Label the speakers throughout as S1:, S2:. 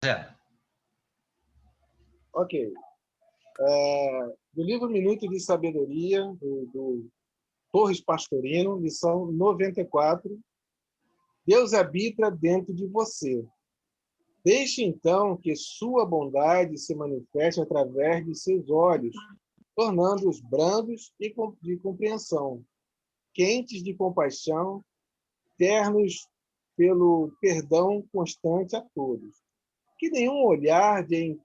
S1: É.
S2: Ok. Do livro Minuto de Sabedoria, do Torres Pastorino, lição 94. Deus habita dentro de você. Deixe, então, que sua bondade se manifeste através de seus olhos, tornando-os brandos e de compreensão, quentes de compaixão, ternos pelo perdão constante a todos. Que nenhum olhar de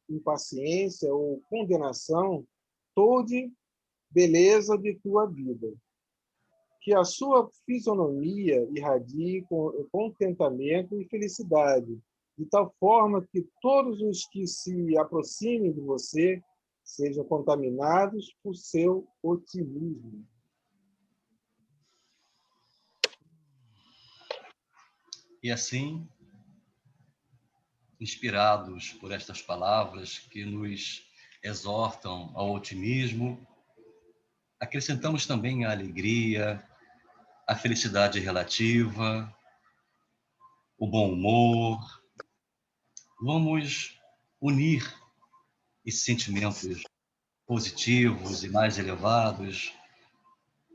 S2: impaciência ou condenação tolde beleza de tua vida. Que a sua fisionomia irradie contentamento e felicidade, de tal forma que todos os que se aproximem de você sejam contaminados por seu otimismo.
S1: E assim, inspirados por estas palavras que nos exortam ao otimismo, acrescentamos também a alegria, a felicidade relativa, o bom humor. Vamos unir esses sentimentos positivos e mais elevados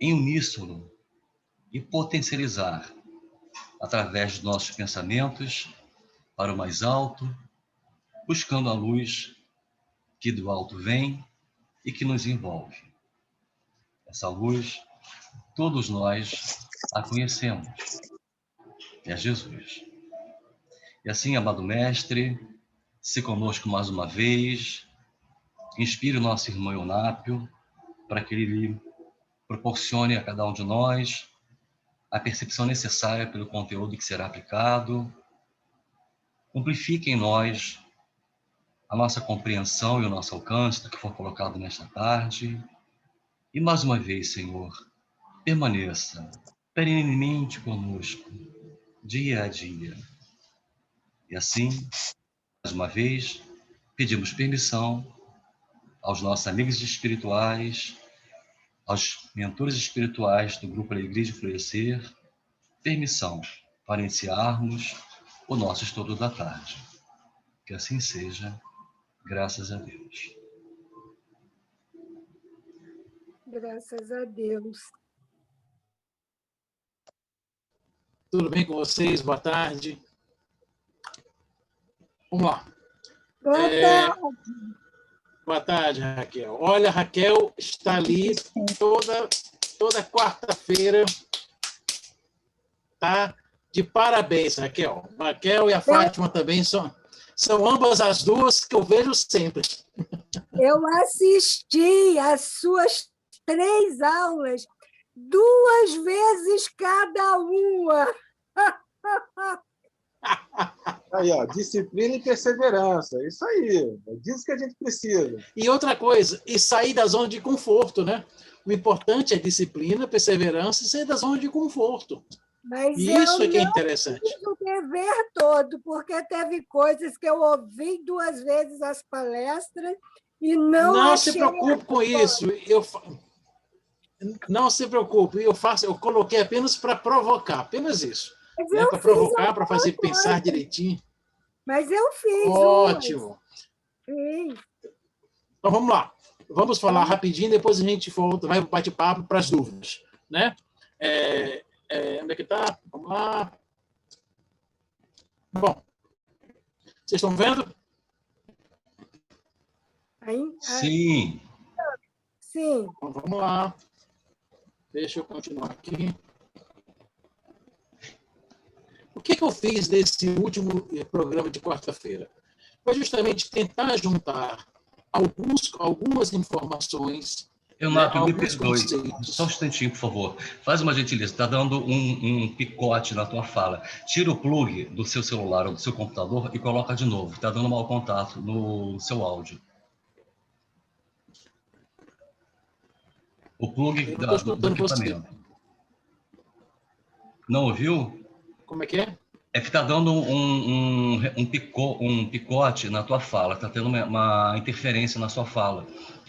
S1: em uníssono e potencializar através dos nossos pensamentos para o mais alto, buscando a luz que do alto vem e que nos envolve. Essa luz, todos nós a conhecemos, é Jesus. E assim, amado Mestre, se conosco mais uma vez, inspire o nosso irmão Eunápio para que ele proporcione a cada um de nós a percepção necessária pelo conteúdo que será aplicado, amplifique em nós a nossa compreensão e o nosso alcance do que for colocado nesta tarde. E mais uma vez, Senhor, permaneça perenemente conosco, dia a dia. E assim, mais uma vez, pedimos permissão aos nossos amigos espirituais, aos mentores espirituais do Grupo Alegria de Florescer, permissão para iniciarmos o nosso estudo da tarde. Que assim seja, graças a Deus.
S3: Graças a Deus.
S4: Tudo bem com vocês? Boa tarde. Vamos lá.
S3: Boa tarde.
S4: Boa tarde, Raquel. Olha, Raquel está ali toda quarta-feira. Tá? De parabéns, Raquel. Raquel e a Fátima também são ambas as duas que eu vejo sempre.
S3: Eu assisti às suas 3 aulas, 2 vezes cada uma.
S2: Aí, ó, disciplina e perseverança. Isso aí. É disso que a gente precisa.
S4: E outra coisa, e sair da zona de conforto, né? O importante é disciplina, perseverança e sair da zona de conforto.
S3: Mas
S4: isso é que é
S3: eu
S4: interessante.
S3: não fiz o dever todo, porque teve coisas que eu ouvi 2 vezes as palestras e não achei...
S4: se preocupe com isso. Não se preocupe, eu coloquei apenas para provocar, apenas isso. Né? Para provocar, para fazer pensar direitinho.
S3: Mas eu fiz.
S4: Ótimo.
S3: Sim.
S4: Então, vamos lá. Vamos falar rapidinho, depois a gente volta, vai para o bate-papo para as dúvidas. Né? Onde é que está? Vamos lá. Bom, vocês estão vendo?
S1: Sim.
S3: Sim.
S4: Então, vamos lá. Deixa eu continuar aqui. O que eu fiz nesse último programa de quarta-feira? Foi justamente tentar juntar algumas informações.
S1: Eunápio, me perdoe. Só um instantinho, por favor. Faz uma gentileza. Está dando um picote na tua fala. Tira o plug do seu celular ou do seu computador e coloca de novo. Está dando mau contato no seu áudio. O plug do equipamento. Não ouviu?
S4: Como é que é?
S1: É que está dando um picote na tua fala. Está tendo uma interferência na sua fala.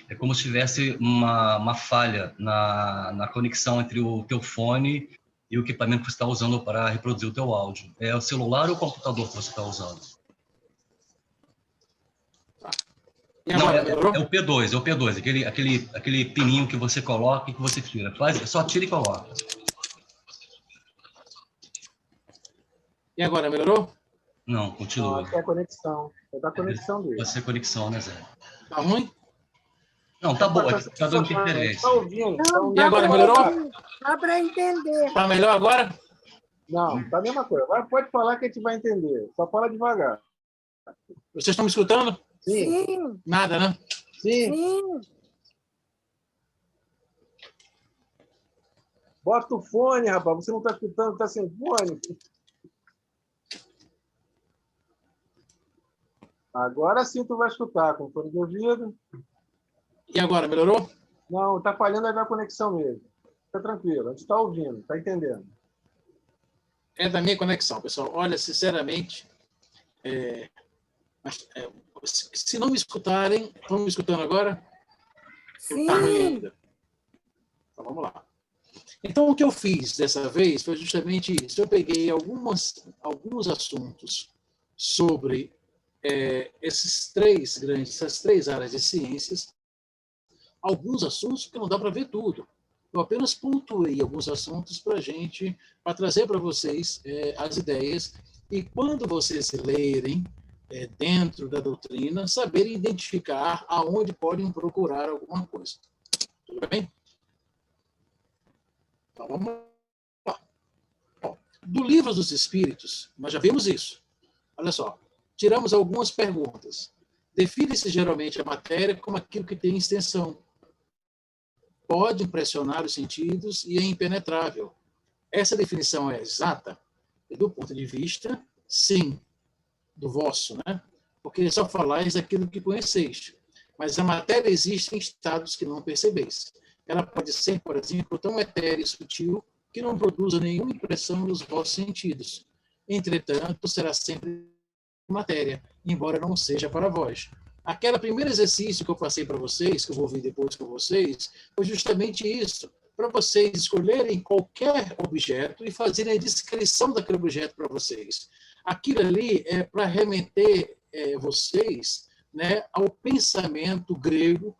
S1: É como se tivesse uma falha na conexão entre o teu fone e o equipamento que você está usando para reproduzir o teu áudio. É o celular ou o computador que você está usando?
S4: E
S1: Não,
S4: agora,
S1: é
S4: melhorou?
S1: o P2, é o P2, aquele pininho que você coloca e que você tira. Só tira e coloca.
S4: E agora, melhorou?
S1: Não,
S2: Não,
S1: continua.
S2: acho que é a conexão. É da conexão dele.
S1: Pode ser conexão, né, Zé?
S4: Tá ruim?
S1: Não, tá boa,
S2: Tá
S1: tá dando
S2: funcionando,
S1: interferência.
S2: tá ouvindo.
S3: Não,
S4: E agora, melhorou?
S3: dá para entender.
S4: Tá melhor agora?
S2: Não, tá a mesma coisa. Pode falar que a gente vai entender. Só fala devagar.
S4: Vocês estão me escutando?
S2: Sim,
S3: Sim,
S4: Nada, né?
S2: sim.
S3: sim.
S2: Bota o fone, rapaz. Você não está escutando, está sem fone. Agora sim tu vai escutar, com fone de ouvido.
S4: E agora, melhorou?
S2: Não, está falhando aí na conexão mesmo. Fica tranquilo, a gente está ouvindo, está entendendo.
S4: É da minha conexão, pessoal. Olha, sinceramente, se não me escutarem, estão me escutando agora?
S3: Sim.
S4: Tá ruim ainda. Então, vamos lá. Então, o que eu fiz dessa vez foi justamente isso. Eu peguei alguns assuntos sobre essas três áreas de ciências, alguns assuntos que não dá para ver tudo. Eu apenas pontuei alguns assuntos para trazer para vocês as ideias, e quando vocês lerem dentro da doutrina, saberem identificar aonde podem procurar alguma coisa. Tudo bem? Então, vamos lá. Do Livro dos Espíritos, nós já vimos isso. Olha só, tiramos algumas perguntas. Define-se geralmente a matéria como aquilo que tem extensão. Pode impressionar os sentidos e é impenetrável. Essa definição é exata? E do ponto de vista, sim, do vosso, né? Porque só falais daquilo que conheceis. Mas a matéria existe em estados que não percebeis. Ela pode ser, por exemplo, tão etérea e sutil que não produza nenhuma impressão nos vossos sentidos. Entretanto, será sempre matéria, embora não seja para vós. Aquele primeiro exercício que eu passei para vocês, que eu vou ver depois com vocês, foi justamente isso, para vocês escolherem qualquer objeto e fazerem a descrição daquele objeto para vocês. Aquilo ali é para remeter vocês, né, ao pensamento grego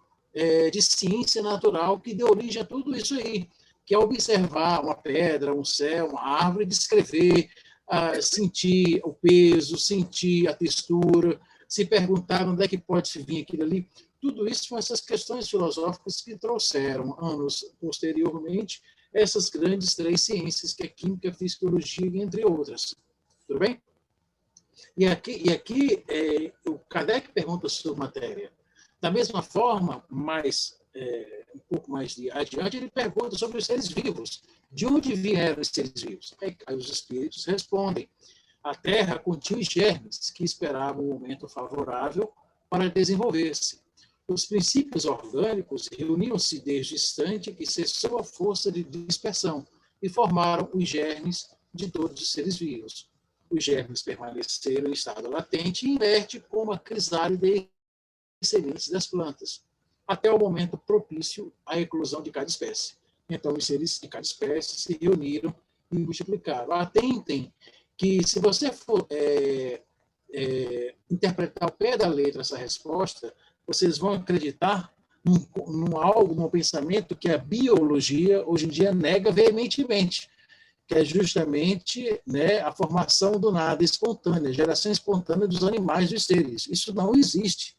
S4: de ciência natural que deu origem a tudo isso aí, que é observar uma pedra, um céu, uma árvore, descrever, sentir o peso, sentir a textura, se perguntar onde é que pode vir aquilo ali. Tudo isso são essas questões filosóficas que trouxeram, anos posteriormente, essas grandes três ciências, que é química, fisiologia, entre outras. Tudo bem? E aqui o Kardec pergunta sobre matéria. Da mesma forma, um pouco mais adiante, ele pergunta sobre os seres vivos. De onde vieram os seres vivos? Aí os espíritos respondem. A Terra continha os germes que esperavam um momento favorável para desenvolver-se. Os princípios orgânicos reuniram-se desde o instante que cessou a força de dispersão e formaram os germes de todos os seres vivos. Os germes permaneceram em estado latente e inerte como a crisálida e sementes das plantas, até o momento propício à eclosão de cada espécie. Então, os seres de cada espécie se reuniram e multiplicaram. Atentem que, se você for interpretar ao pé da letra essa resposta, vocês vão acreditar num pensamento que a biologia, hoje em dia, nega veementemente, que é justamente, né, a formação do nada espontânea, a geração espontânea dos animais e dos seres. Isso não existe.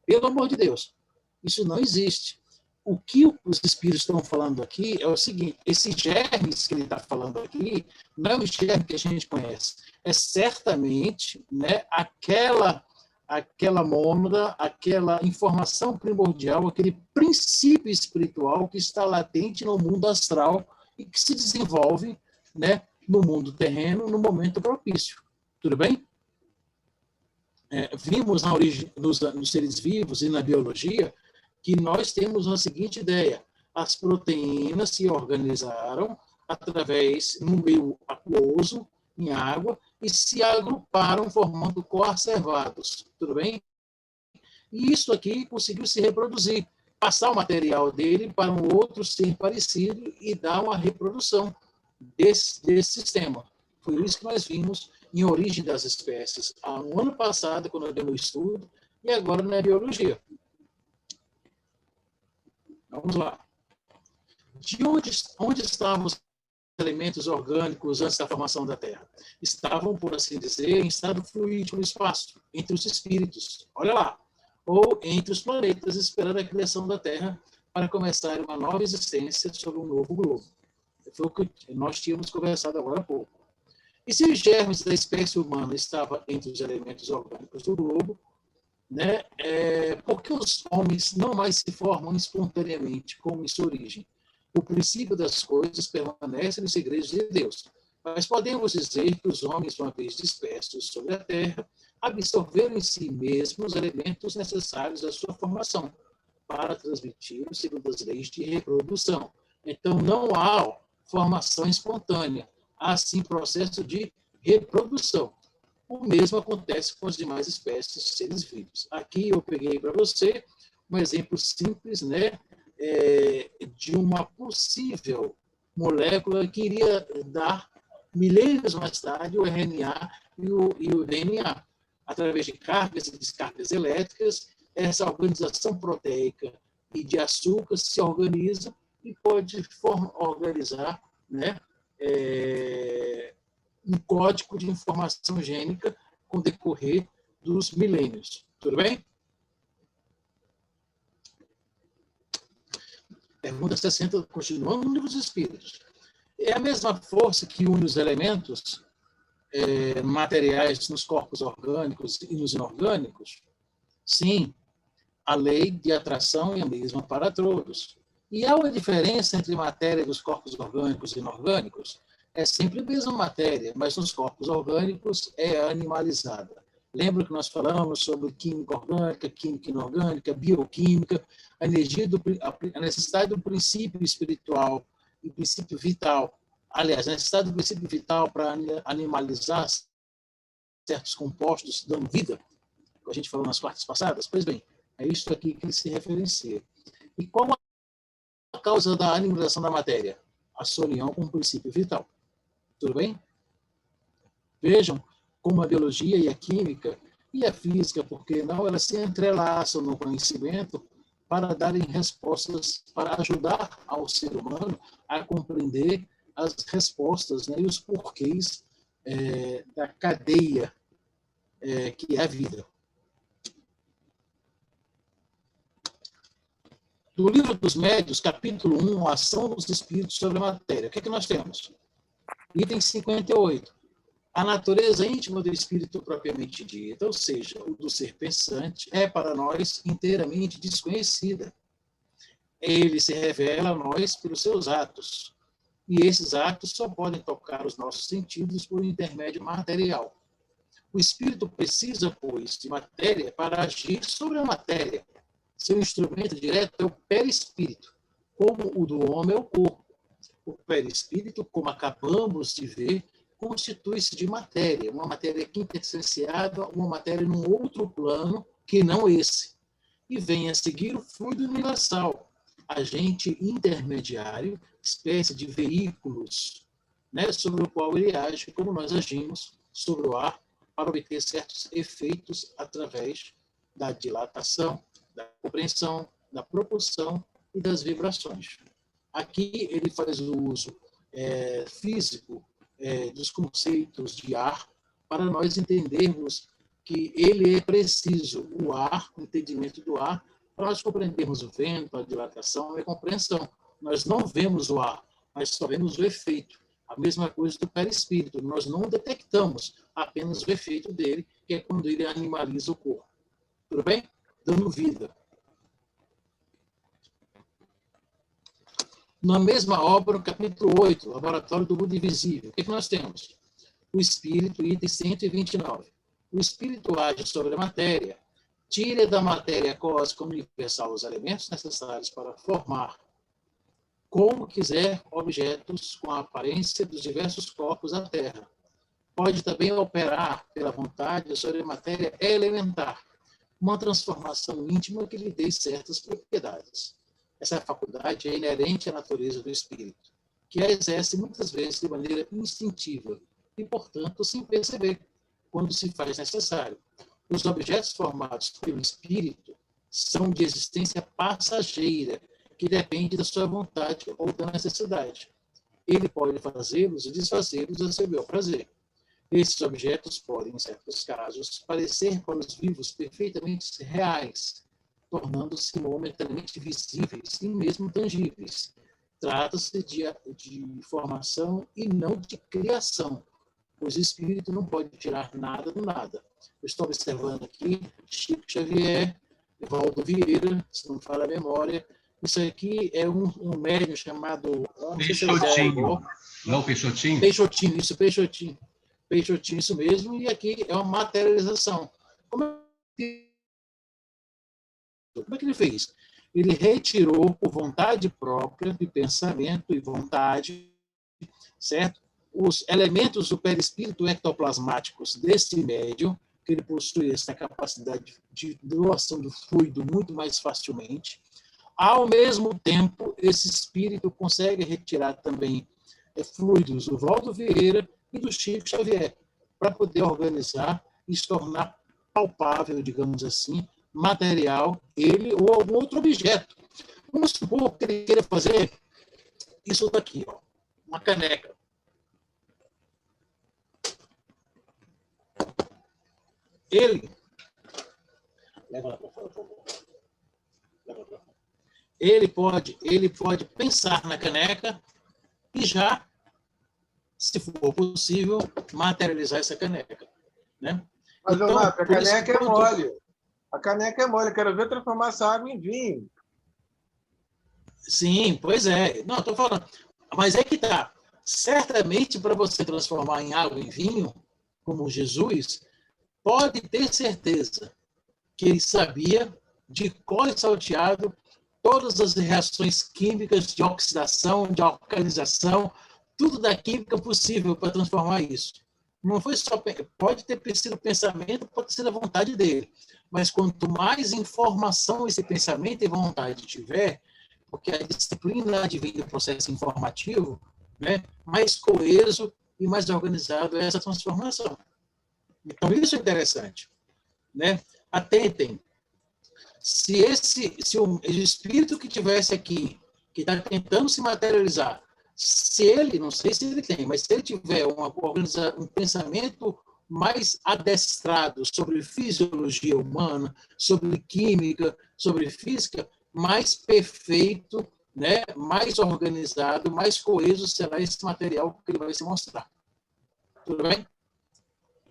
S4: Pelo amor de Deus, isso não existe. O que os espíritos estão falando aqui é o seguinte: esses germes que ele está falando aqui não é o germe que a gente conhece, é certamente, né, aquela mônada, aquela informação primordial, aquele princípio espiritual que está latente no mundo astral e que se desenvolve, né, no mundo terreno no momento propício. Tudo bem? Vimos na origem nos seres vivos e na biologia que nós temos a seguinte ideia: as proteínas se organizaram através, no meio aquoso, em água, e se agruparam formando coacervados, tudo bem? E isso aqui conseguiu se reproduzir, passar o material dele para um outro ser parecido e dar uma reprodução desse sistema. Foi isso que nós vimos em Origem das Espécies, no ano passado, quando eu dei um estudo, e agora na biologia. Vamos lá. De onde estavam os elementos orgânicos antes da formação da Terra? Estavam, por assim dizer, em estado fluídico no espaço, entre os espíritos. Olha lá. Ou entre os planetas, esperando a criação da Terra para começar uma nova existência sobre um novo globo. Foi o que nós tínhamos conversado agora há pouco. E se os germes da espécie humana estavam entre os elementos orgânicos do globo, né, por que os homens não mais se formam espontaneamente como em sua origem? O princípio das coisas permanece nos segredos de Deus. Mas podemos dizer que os homens, uma vez dispersos sobre a Terra, absorveram em si mesmos os elementos necessários à sua formação, para transmitir segundo as leis de reprodução. Então, não há formação espontânea, há sim processo de reprodução. O mesmo acontece com as demais espécies de seres vivos. Aqui eu peguei para você um exemplo simples, né, de uma possível molécula que iria dar milênios mais tarde o RNA e o DNA. Através de cargas e descargas elétricas, essa organização proteica e de açúcar se organiza e pode organizar, né, um código de informação gênica com o decorrer dos milênios. Tudo bem? Pergunta 60, continuando no livro dos Espíritos. É a mesma força que une os elementos materiais nos corpos orgânicos e nos inorgânicos? Sim, a lei de atração é a mesma para todos. E há uma diferença entre matéria dos corpos orgânicos e inorgânicos? É sempre a mesma matéria, mas nos corpos orgânicos é animalizada. Lembra que nós falamos sobre química orgânica, química inorgânica, bioquímica, a necessidade do princípio espiritual e princípio vital. Aliás, a necessidade do princípio vital para animalizar certos compostos dando vida, que a gente falou nas quartas passadas. Pois bem, é isso aqui que ele se referencia. E qual a causa da animalização da matéria? A sua união com o princípio vital. Tudo bem? Vejam como a biologia e a química e a física, por que não, elas se entrelaçam no conhecimento para darem respostas, para ajudar ao ser humano a compreender as respostas, né, e os porquês da cadeia que é a vida. Do Livro dos Médiuns, capítulo 1, a ação dos espíritos sobre a matéria. O que é que nós temos? Item 58. A natureza íntima do espírito propriamente dita, ou seja, o do ser pensante, é para nós inteiramente desconhecida. Ele se revela a nós pelos seus atos. E esses atos só podem tocar os nossos sentidos por intermédio material. O espírito precisa, pois, de matéria para agir sobre a matéria. Seu instrumento direto é o perispírito, como o do homem é o corpo. O perispírito, como acabamos de ver, constitui-se de matéria, uma matéria quintessenciada, uma matéria num outro plano que não esse. E vem a seguir o fluido universal, agente intermediário, espécie de veículos, né, sobre o qual ele age, como nós agimos sobre o ar, para obter certos efeitos através da dilatação, da compreensão, da propulsão e das vibrações. Aqui ele faz o uso físico dos conceitos de ar para nós entendermos que ele é preciso, o ar, o entendimento do ar, para nós compreendermos o vento, a dilatação e a compreensão. Nós não vemos o ar, mas só vemos o efeito. A mesma coisa do perispírito. Nós não detectamos apenas o efeito dele, que é quando ele animaliza o corpo. Tudo bem? Dando vida. Na mesma obra, no capítulo 8, Laboratório do Mundo Invisível, o que nós temos? O espírito, item 129. O espírito age sobre a matéria, tira da matéria cósmica universal os elementos necessários para formar, como quiser, objetos com a aparência dos diversos corpos da Terra. Pode também operar pela vontade sobre a matéria elementar, uma transformação íntima que lhe dê certas propriedades. Essa faculdade é inerente à natureza do espírito, que a exerce muitas vezes de maneira instintiva e, portanto, sem perceber, quando se faz necessário. Os objetos formados pelo espírito são de existência passageira, que depende da sua vontade ou da necessidade. Ele pode fazê-los e desfazê-los a seu bel prazer. Esses objetos podem, em certos casos, parecer para os vivos perfeitamente reais, tornando-se momentaneamente visíveis e mesmo tangíveis. Trata-se de formação e não de criação, pois o espírito não pode tirar nada do nada. Eu estou observando aqui Chico Xavier, Evaldo Vieira, se não me falha a memória. Isso aqui é um médium chamado...
S1: Peixotinho. Não, Peixotinho?
S4: Peixotinho, isso, Peixotinho. Peixotinho, isso mesmo. E aqui é uma materialização. Como é que ele fez? Ele retirou por vontade própria, de pensamento e vontade, certo? Os elementos do perispírito ectoplasmáticos desse médium, que ele possui essa capacidade de doação do fluido muito mais facilmente. Ao mesmo tempo, esse espírito consegue retirar também fluidos do Valdo Vieira e do Chico Xavier, para poder organizar e se tornar palpável, digamos assim, material, ele ou algum outro objeto. Vamos supor que ele queira fazer isso daqui, ó, uma caneca. Ele pode pensar na caneca e já, se for possível, materializar essa caneca, né?
S2: Mas,
S4: então,
S2: Leonardo, a caneca é mole. A caneca é mole. Eu quero ver transformar essa água em vinho.
S4: Sim, pois é. Não, estou falando. Mas é que tá. Certamente, para você transformar em água em vinho, como Jesus, pode ter certeza que ele sabia de cor e salteado todas as reações químicas de oxidação, de alcalização, tudo da química possível para transformar isso. Não foi só, pode ter sido pensamento, pode ser a vontade dele, mas quanto mais informação esse pensamento e vontade tiver, porque a disciplina advém do processo informativo, né, mais coeso e mais organizado é essa transformação. Então, isso é interessante, né? Atentem, se o espírito que tivesse aqui, que está tentando se materializar, se ele, não sei se ele tem, mas se ele tiver um pensamento mais adestrado sobre fisiologia humana, sobre química, sobre física, mais perfeito, né, mais organizado, mais coeso será esse material que ele vai se mostrar. Tudo bem?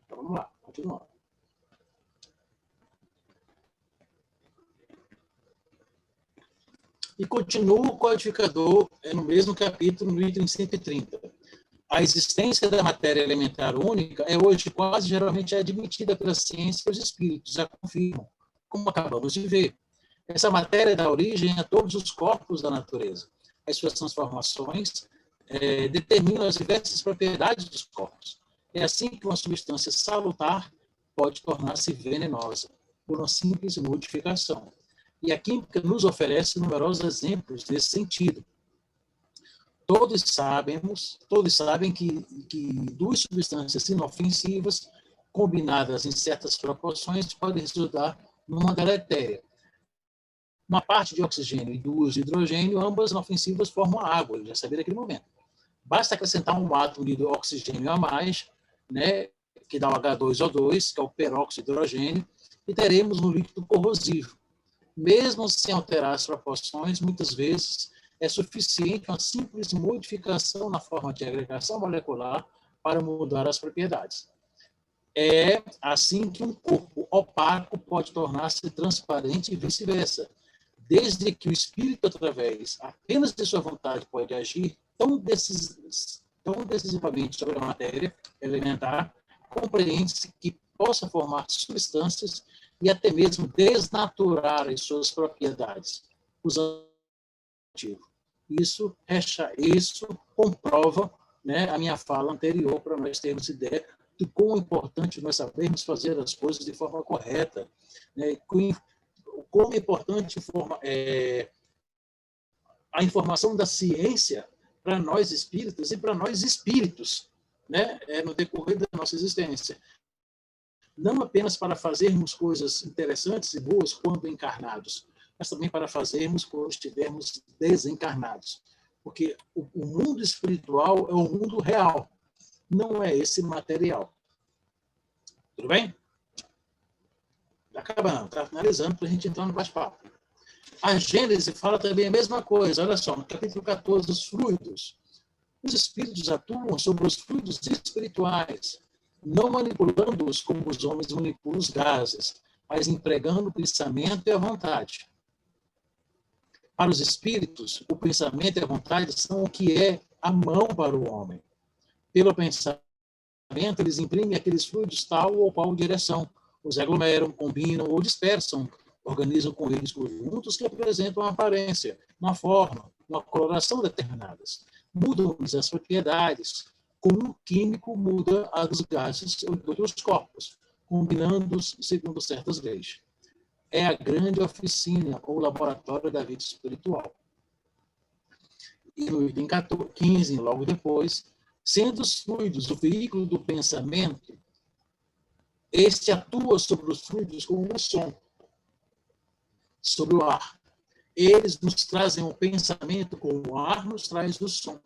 S4: Então, vamos lá, continuando. E continua o codificador no mesmo capítulo, no item 130. A existência da matéria elementar única é hoje quase geralmente admitida pela ciência e os espíritos a confirmam, como acabamos de ver. Essa matéria dá origem a todos os corpos da natureza. As suas transformações determinam as diversas propriedades dos corpos. É assim que uma substância salutar pode tornar-se venenosa, por uma simples modificação. E a química nos oferece numerosos exemplos desse sentido. Todos sabem que duas substâncias inofensivas, combinadas em certas proporções, podem resultar numa deletéria. Uma parte de oxigênio e duas de hidrogênio, ambas inofensivas, formam água, ele já sabia naquele momento. Basta acrescentar um átomo de oxigênio a mais, né, que dá o H2O2, que é o peróxido de hidrogênio, e teremos um líquido corrosivo. Mesmo sem alterar as proporções, muitas vezes é suficiente uma simples modificação na forma de agregação molecular para mudar as propriedades. É assim que um corpo opaco pode tornar-se transparente e vice-versa, desde que o espírito, através apenas de sua vontade, pode agir tão decisivamente sobre a matéria elementar, compreende-se que possa formar substâncias e até mesmo desnaturar as suas propriedades, usando isso comprova, né, a minha fala anterior, para nós termos ideia de quão importante nós sabermos fazer as coisas de forma correta, né, como é importante a informação da ciência para nós espíritas e para nós espíritos, né, no decorrer da nossa existência. Não apenas para fazermos coisas interessantes e boas quando encarnados, mas também para fazermos quando estivermos desencarnados. Porque o mundo espiritual é o mundo real, não é esse material. Tudo bem? Está acabando, está finalizando para a gente entrar no bate-papo. A Gênese fala também a mesma coisa. Olha só, no capítulo 14, os fluidos. Os espíritos atuam sobre os fluidos espirituais, não manipulando-os como os homens manipulam os gases, mas empregando o pensamento e a vontade. Para os espíritos, o pensamento e a vontade são o que é a mão para o homem. Pelo pensamento, eles imprimem aqueles fluidos tal ou qual direção, os aglomeram, combinam ou dispersam, organizam com eles conjuntos que apresentam uma aparência, uma forma, uma coloração determinadas. Mudam-lhes as propriedades, como um químico muda a dos gases de outros corpos, combinando-os segundo certas leis. É a grande oficina ou laboratório da vida espiritual. E no item 15, logo depois, sendo os fluidos o veículo do pensamento, este atua sobre os fluidos como um som, sobre o ar. Eles nos trazem o pensamento como o ar nos traz o som.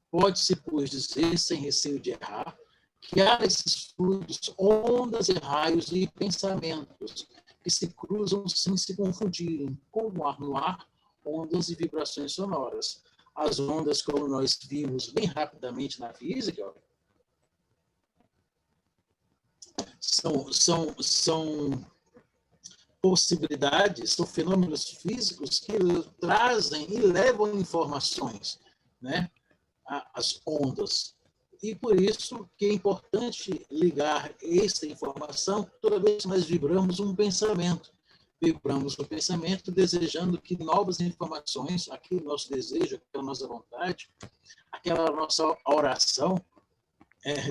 S4: Pode-se, pois, dizer, sem receio de errar, que há nesses fluidos ondas e raios de pensamentos que se cruzam sem se confundirem, como ar no ar, ondas e vibrações sonoras. As ondas, como nós vimos bem rapidamente na física, são possibilidades, são fenômenos físicos que trazem e levam informações, né? As ondas. E por isso que é importante ligar essa informação toda vez que nós vibramos um pensamento. Vibramos o pensamento desejando que novas informações, aquele nosso desejo, aquela nossa vontade, aquela nossa oração,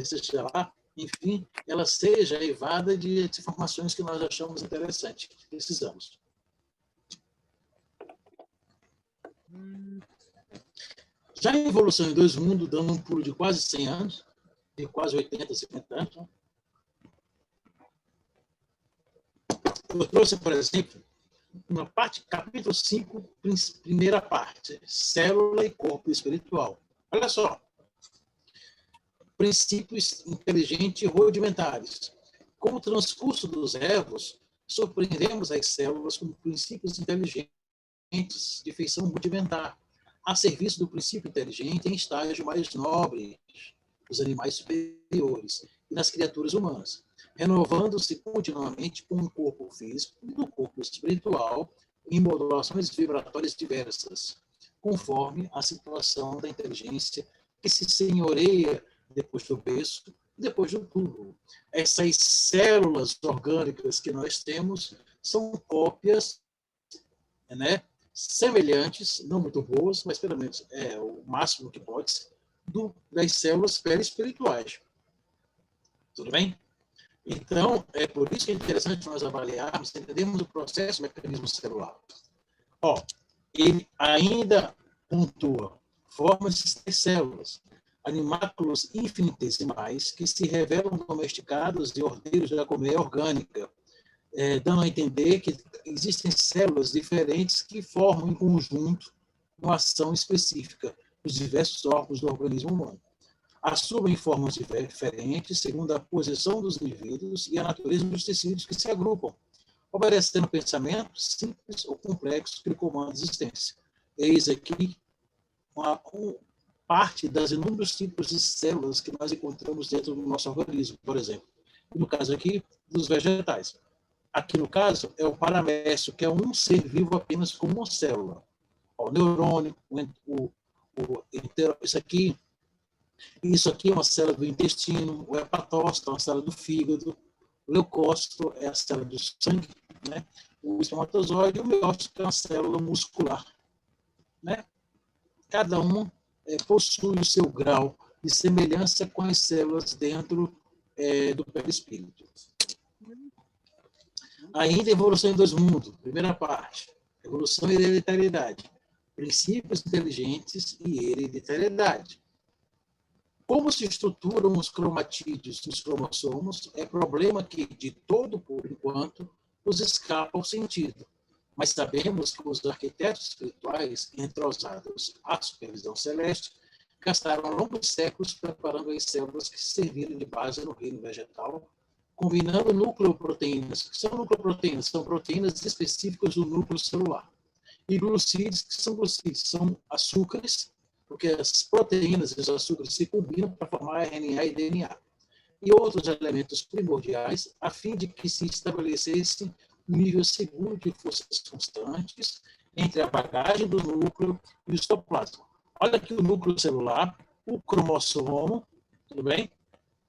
S4: seja lá, enfim, ela seja levada de informações que nós achamos interessantes, que precisamos. Já em Evolução em Dois Mundos, dando um pulo de quase 100 anos, de quase 80, 50 anos, eu trouxe, por exemplo, uma parte, capítulo 5, primeira parte, célula e corpo espiritual. Olha só. Princípios inteligentes e rudimentares. Com o transcurso dos erros, surpreendemos as células como princípios inteligentes de feição rudimentar, a serviço do princípio inteligente em estágio mais nobre dos animais superiores e nas criaturas humanas, renovando-se continuamente com o corpo físico e do corpo espiritual em modulações vibratórias diversas, conforme a situação da inteligência que se senhoreia depois do berço, depois do túmulo. Essas células orgânicas que nós temos são cópias, né, semelhantes, não muito boas, mas pelo menos é o máximo que pode ser, das células perispirituais. Tudo bem? Então, é por isso que é interessante nós avaliarmos, entendermos o processo, o mecanismo celular. Ele ainda pontua formas de células, animáculos infinitesimais que se revelam domesticados e hordeiros da colmeia orgânica, dando a entender que existem células diferentes que formam em conjunto uma ação específica nos diversos órgãos do organismo humano. Assumem formas diferentes segundo a posição dos indivíduos e a natureza dos tecidos que se agrupam, obedecendo pensamentos simples ou complexos que comandam a existência. Eis aqui uma parte das inúmeros tipos de células que nós encontramos dentro do nosso organismo, por exemplo. E no caso aqui, dos vegetais. Aqui, no caso, é o paramécio, que é um ser vivo apenas como uma célula. O neurônio, isso aqui é uma célula do intestino, o hepatócito é uma célula do fígado, o leucócito é a célula do sangue, né? O espermatozoide e o miócito é uma célula muscular. Né? Cada uma possui o seu grau de semelhança com as células dentro do perispírito. Ainda evolução em dois mundos. Primeira parte, evolução e hereditariedade. Princípios inteligentes e hereditariedade. Como se estruturam os cromatídeos dos cromossomos é problema que, de todo por enquanto, nos escapa ao sentido. Mas sabemos que os arquitetos espirituais, entrosados à supervisão celeste, gastaram longos séculos preparando as células que serviram de base no reino vegetal, combinando nucleoproteínas. O que são nucleoproteínas? São proteínas específicas do núcleo celular. E glucídeos, que são glucídeos? São açúcares, porque as proteínas e os açúcares se combinam para formar RNA e DNA. E outros elementos primordiais, a fim de que se estabelecesse um nível seguro de forças constantes entre a bagagem do núcleo e o citoplasma. Olha aqui o núcleo celular, o cromossomo, tudo bem?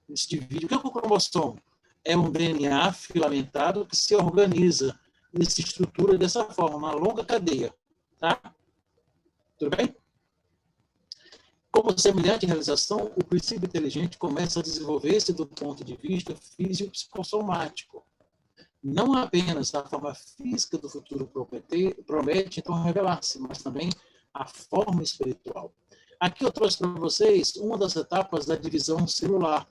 S4: Ele se divide. O que é o cromossomo? É um DNA filamentado que se organiza e se estrutura dessa forma, uma longa cadeia. Tá? Tudo bem? Como semelhante realização, o princípio inteligente começa a desenvolver-se do ponto de vista físico-psicossomático. Não apenas a forma física do futuro promete então revelar-se, mas também a forma espiritual. Aqui eu trouxe para vocês uma das etapas da divisão celular.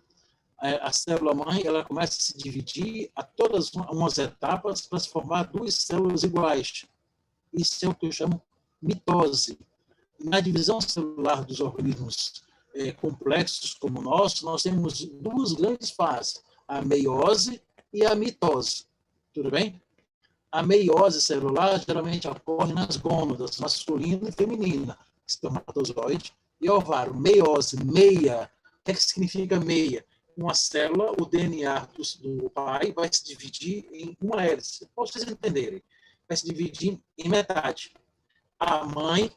S4: A célula-mãe ela começa a se dividir a todas umas etapas para se formar duas células iguais. Isso é o que eu chamo mitose. Na divisão celular dos organismos complexos como o nosso, nós temos duas grandes fases, a meiose e a mitose. Tudo bem? A meiose celular geralmente ocorre nas gônadas, masculina e feminina, espermatozoide e ovário. Meiose, meia. O que é que significa meia? Uma célula, o DNA do pai vai se dividir em uma hélice. Para vocês entenderem, vai se dividir em metade. A mãe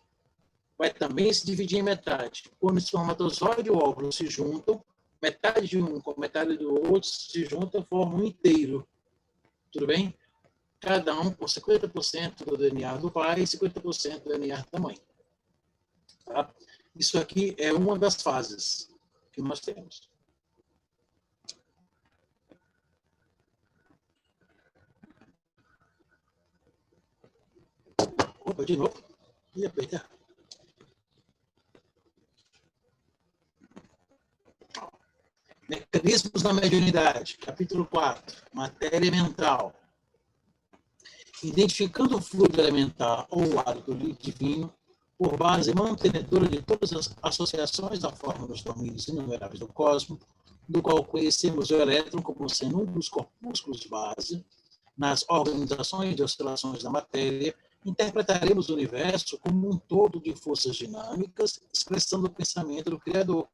S4: vai também se dividir em metade. Quando o espermatozoide e o óvulo se juntam, metade de um com metade do outro se juntam e formam um inteiro. Tudo bem? Cada um com 50% do DNA do pai e 50% do DNA da mãe. Tá? Isso aqui é uma das fases que nós temos. Opa, de novo. E apertar. Mecanismos da mediunidade, capítulo 4, matéria mental. Identificando o fluido elementar ou o hábito divino, por base mantenedora de todas as associações da forma dos domínios inumeráveis do cosmos, do qual conhecemos o elétron como sendo um dos corpúsculos base, nas organizações de oscilações da matéria, interpretaremos o universo como um todo de forças dinâmicas, expressando o pensamento do Criador.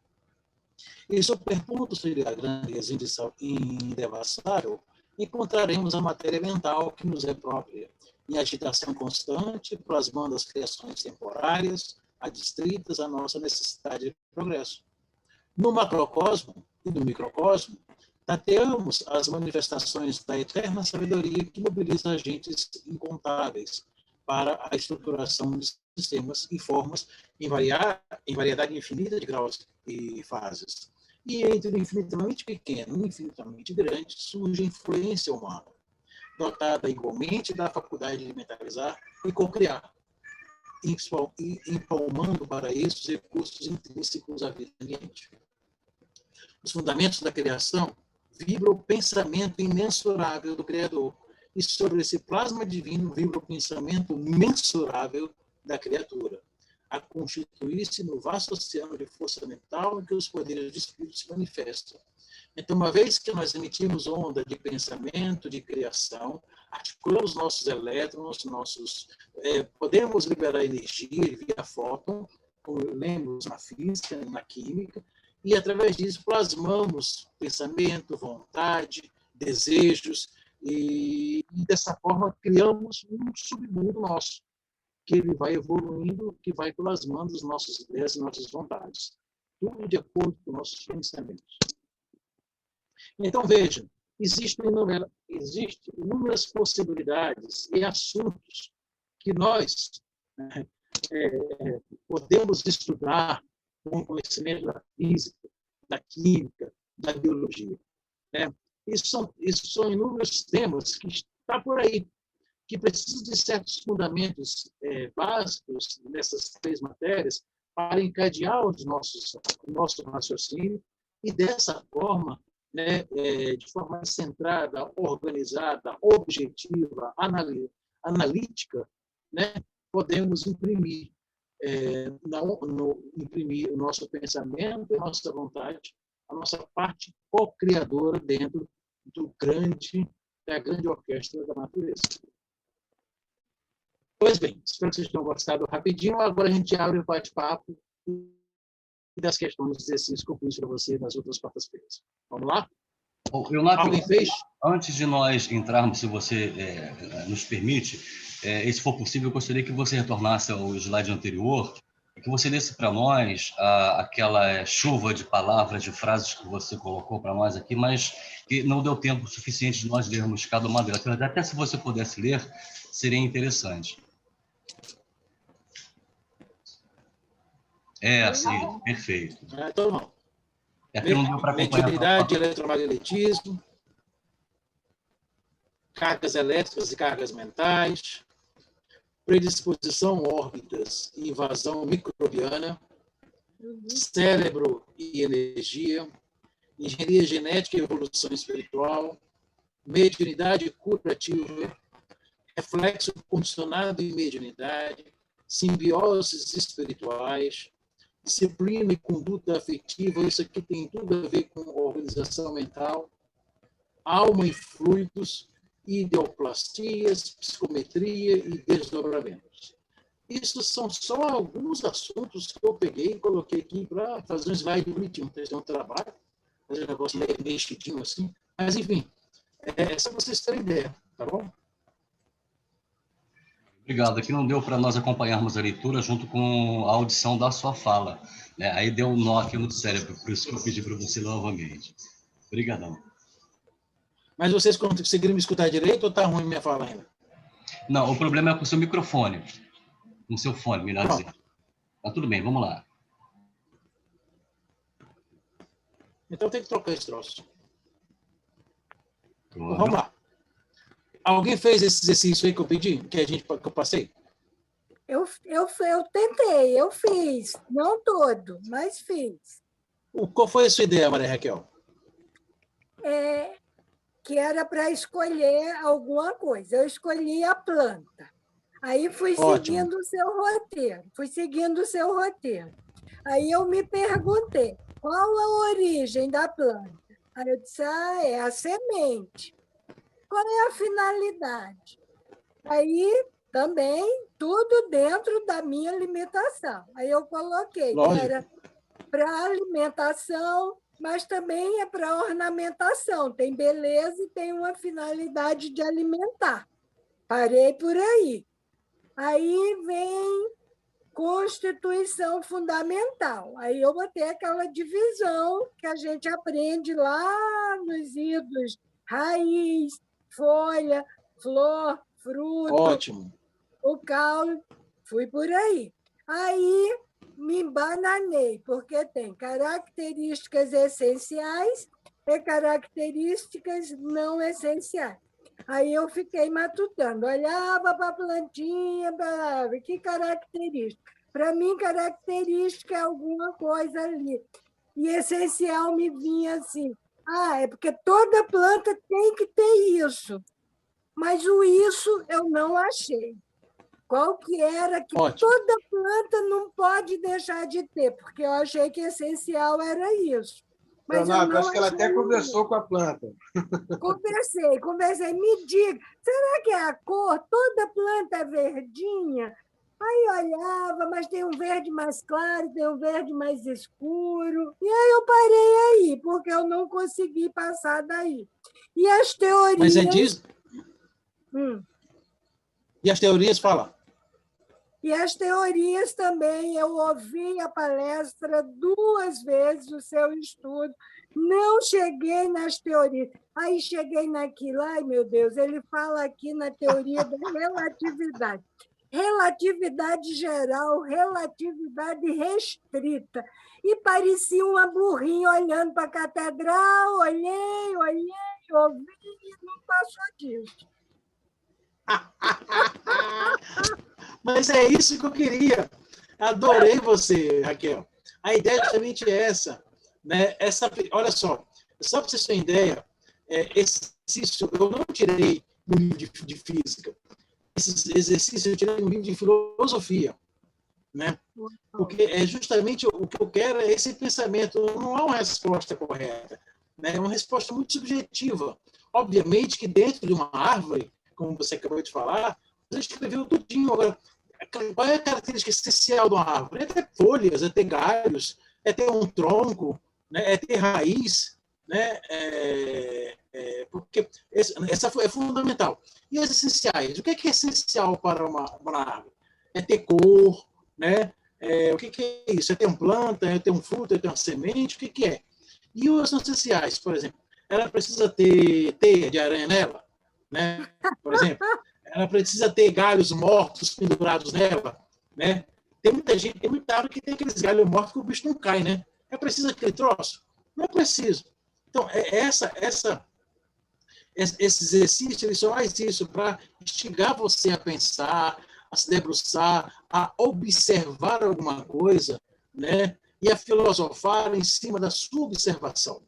S4: E superpondo-se a grandeza indevassável, encontraremos a matéria mental que nos é própria, em agitação constante, plasmando as criações temporárias, adstritas à nossa necessidade de progresso. No macrocosmo e no microcosmo, tateamos as manifestações da eterna sabedoria que mobiliza agentes incontáveis para a estruturação de sistemas e formas em variedade infinita de graus e fases. E entre o infinitamente pequeno e o infinitamente grande surge a influência humana, dotada igualmente da faculdade de mentalizar e co-criar, empalmando para isso os recursos intrínsecos à vida ambiente. Os fundamentos da criação vibra o pensamento imensurável do Criador, e sobre esse plasma divino vibra o pensamento mensurável da criatura, a constituir-se no vasto oceano de força mental em que os poderes de espírito se manifestam. Então, uma vez que nós emitimos onda de pensamento, de criação, articulamos nossos elétrons, podemos liberar energia via fóton, como lemos na física, na química, e através disso plasmamos pensamento, vontade, desejos, e dessa forma criamos um submundo nosso, que ele vai evoluindo, que vai plasmando as nossas ideias e nossas vontades. Tudo de acordo com nossos pensamentos. Então, vejam, existem inúmeras possibilidades e assuntos que nós podemos estudar com o conhecimento da física, da química, da biologia. Né? Isso são inúmeros temas que estão por aí, que precisam de certos fundamentos básicos nessas três matérias para encadear o nosso raciocínio e, dessa forma, né, de forma centrada, organizada, objetiva, analítica, né, podemos imprimir, imprimir o nosso pensamento, a nossa vontade, a nossa parte co-criadora dentro da grande orquestra da natureza. Pois bem, espero que vocês tenham gostado rapidinho. Agora a gente abre o bate-papo e das questões dos exercícios que eu pus para você nas outras quartas-feiras. Vamos lá?
S1: Alguém fez? Antes de nós entrarmos, se você nos permite, e se for possível, eu gostaria que você retornasse ao slide anterior e que você lesse para nós aquela chuva de palavras, de frases que você colocou para nós aqui, mas que não deu tempo suficiente de nós lermos cada uma delas. Até se você pudesse ler, seria interessante. Sim, perfeito.
S4: Então, não.
S1: Não deu para acompanhar.
S4: Mediunidade, eletromagnetismo, cargas elétricas e cargas mentais, predisposição, órbitas e invasão microbiana, cérebro e energia, engenharia genética e evolução espiritual, mediunidade curativa, reflexo condicionado e mediunidade, simbioses espirituais, disciplina e conduta afetiva, isso aqui tem tudo a ver com organização mental, alma e fluidos, ideoplastias, psicometria e desdobramentos. Isso são só alguns assuntos que eu peguei e coloquei aqui para fazer um slide bonitinho. Vocês têm um trabalho, fazer um negócio meio mexidinho assim, mas enfim, é só vocês terem ideia, tá bom?
S1: Obrigado. Aqui não deu para nós acompanharmos a leitura junto com a audição da sua fala, né? Aí deu um nó aqui no cérebro, por isso que eu pedi para você novamente. Obrigadão.
S4: Mas vocês conseguiram me escutar direito ou está ruim minha fala ainda?
S1: Não, o problema é com o seu microfone. Com o seu fone, melhor dizendo. Tá tudo bem, vamos lá.
S4: Então tem que trocar esse troço. Então, vamos lá. Alguém fez esse exercício aí que eu pedi? Que eu passei?
S3: Eu tentei, eu fiz. Não todo, mas fiz.
S4: Qual foi a sua ideia, Maria Raquel?
S3: Que era para escolher alguma coisa. Eu escolhi a planta. Aí fui seguindo o seu roteiro. Aí eu me perguntei, qual a origem da planta? Aí eu disse, é a semente. Qual é a finalidade? Aí também tudo dentro da minha alimentação. Aí eu coloquei que era para alimentação, mas também é para ornamentação. Tem beleza e tem uma finalidade de alimentar. Parei por aí. Aí vem constituição fundamental. Aí eu botei aquela divisão que a gente aprende lá nos idos, raiz, folha, flor, fruto.
S4: Ótimo.
S3: O caule, fui por aí. Aí me embananei, porque tem características essenciais e características não essenciais. Aí eu fiquei matutando, olhava para a plantinha, que característica. Para mim, característica é alguma coisa ali. E essencial me vinha assim, é porque toda planta tem que ter isso. Mas o isso eu não achei. Qual que era que toda planta não pode deixar de ter? Porque eu achei que essencial era isso. Mas
S2: Leonardo, acho que ela até conversou com a planta.
S3: Conversei. Me diga, será que é a cor? Toda planta é verdinha? Aí olhava, mas tem um verde mais claro, tem um verde mais escuro. E aí eu parei aí, porque eu não consegui passar daí. E as teorias...
S4: Mas é disso? E as teorias falam?
S3: E as teorias também, eu ouvi a palestra 2 vezes, o seu estudo, não cheguei nas teorias. Aí cheguei naquilo, ai meu Deus, ele fala aqui na teoria da relatividade. Relatividade geral, relatividade restrita. E parecia uma burrinha olhando para a catedral, olhei, ouvi e não passou disso.
S4: Mas é isso que eu queria. Adorei você, Raquel. A ideia é justamente essa. Né? Olha só para vocês terem ideia, esse exercício eu não tirei no livro de física. Esse esses exercícios eu tirei um livro de filosofia, né? Porque é justamente o que eu quero é esse pensamento. Não há uma resposta correta, né? É uma resposta muito subjetiva. Obviamente que dentro de uma árvore, como você acabou de falar, você escreveu tudinho. Agora, qual é a característica essencial de uma árvore? É ter folhas, é ter galhos, é ter um tronco, né? É ter raiz, né? Porque essa é fundamental. E as essenciais? O que é essencial para uma árvore? É ter cor, né? O que é isso? É ter uma planta, é ter um fruto, é ter uma semente? O que é? E os essenciais, por exemplo, ela precisa ter teia de aranha nela, né? Por exemplo, ela precisa ter galhos mortos pendurados nela, né? Tem muita gente, tem muita árvore que tem aqueles galhos mortos que o bicho não cai, né? É preciso aquele troço? Não é preciso. Então, esse exercício, ele só faz isso para instigar você a pensar, a se debruçar, a observar alguma coisa, né? E a filosofar em cima da sua observação,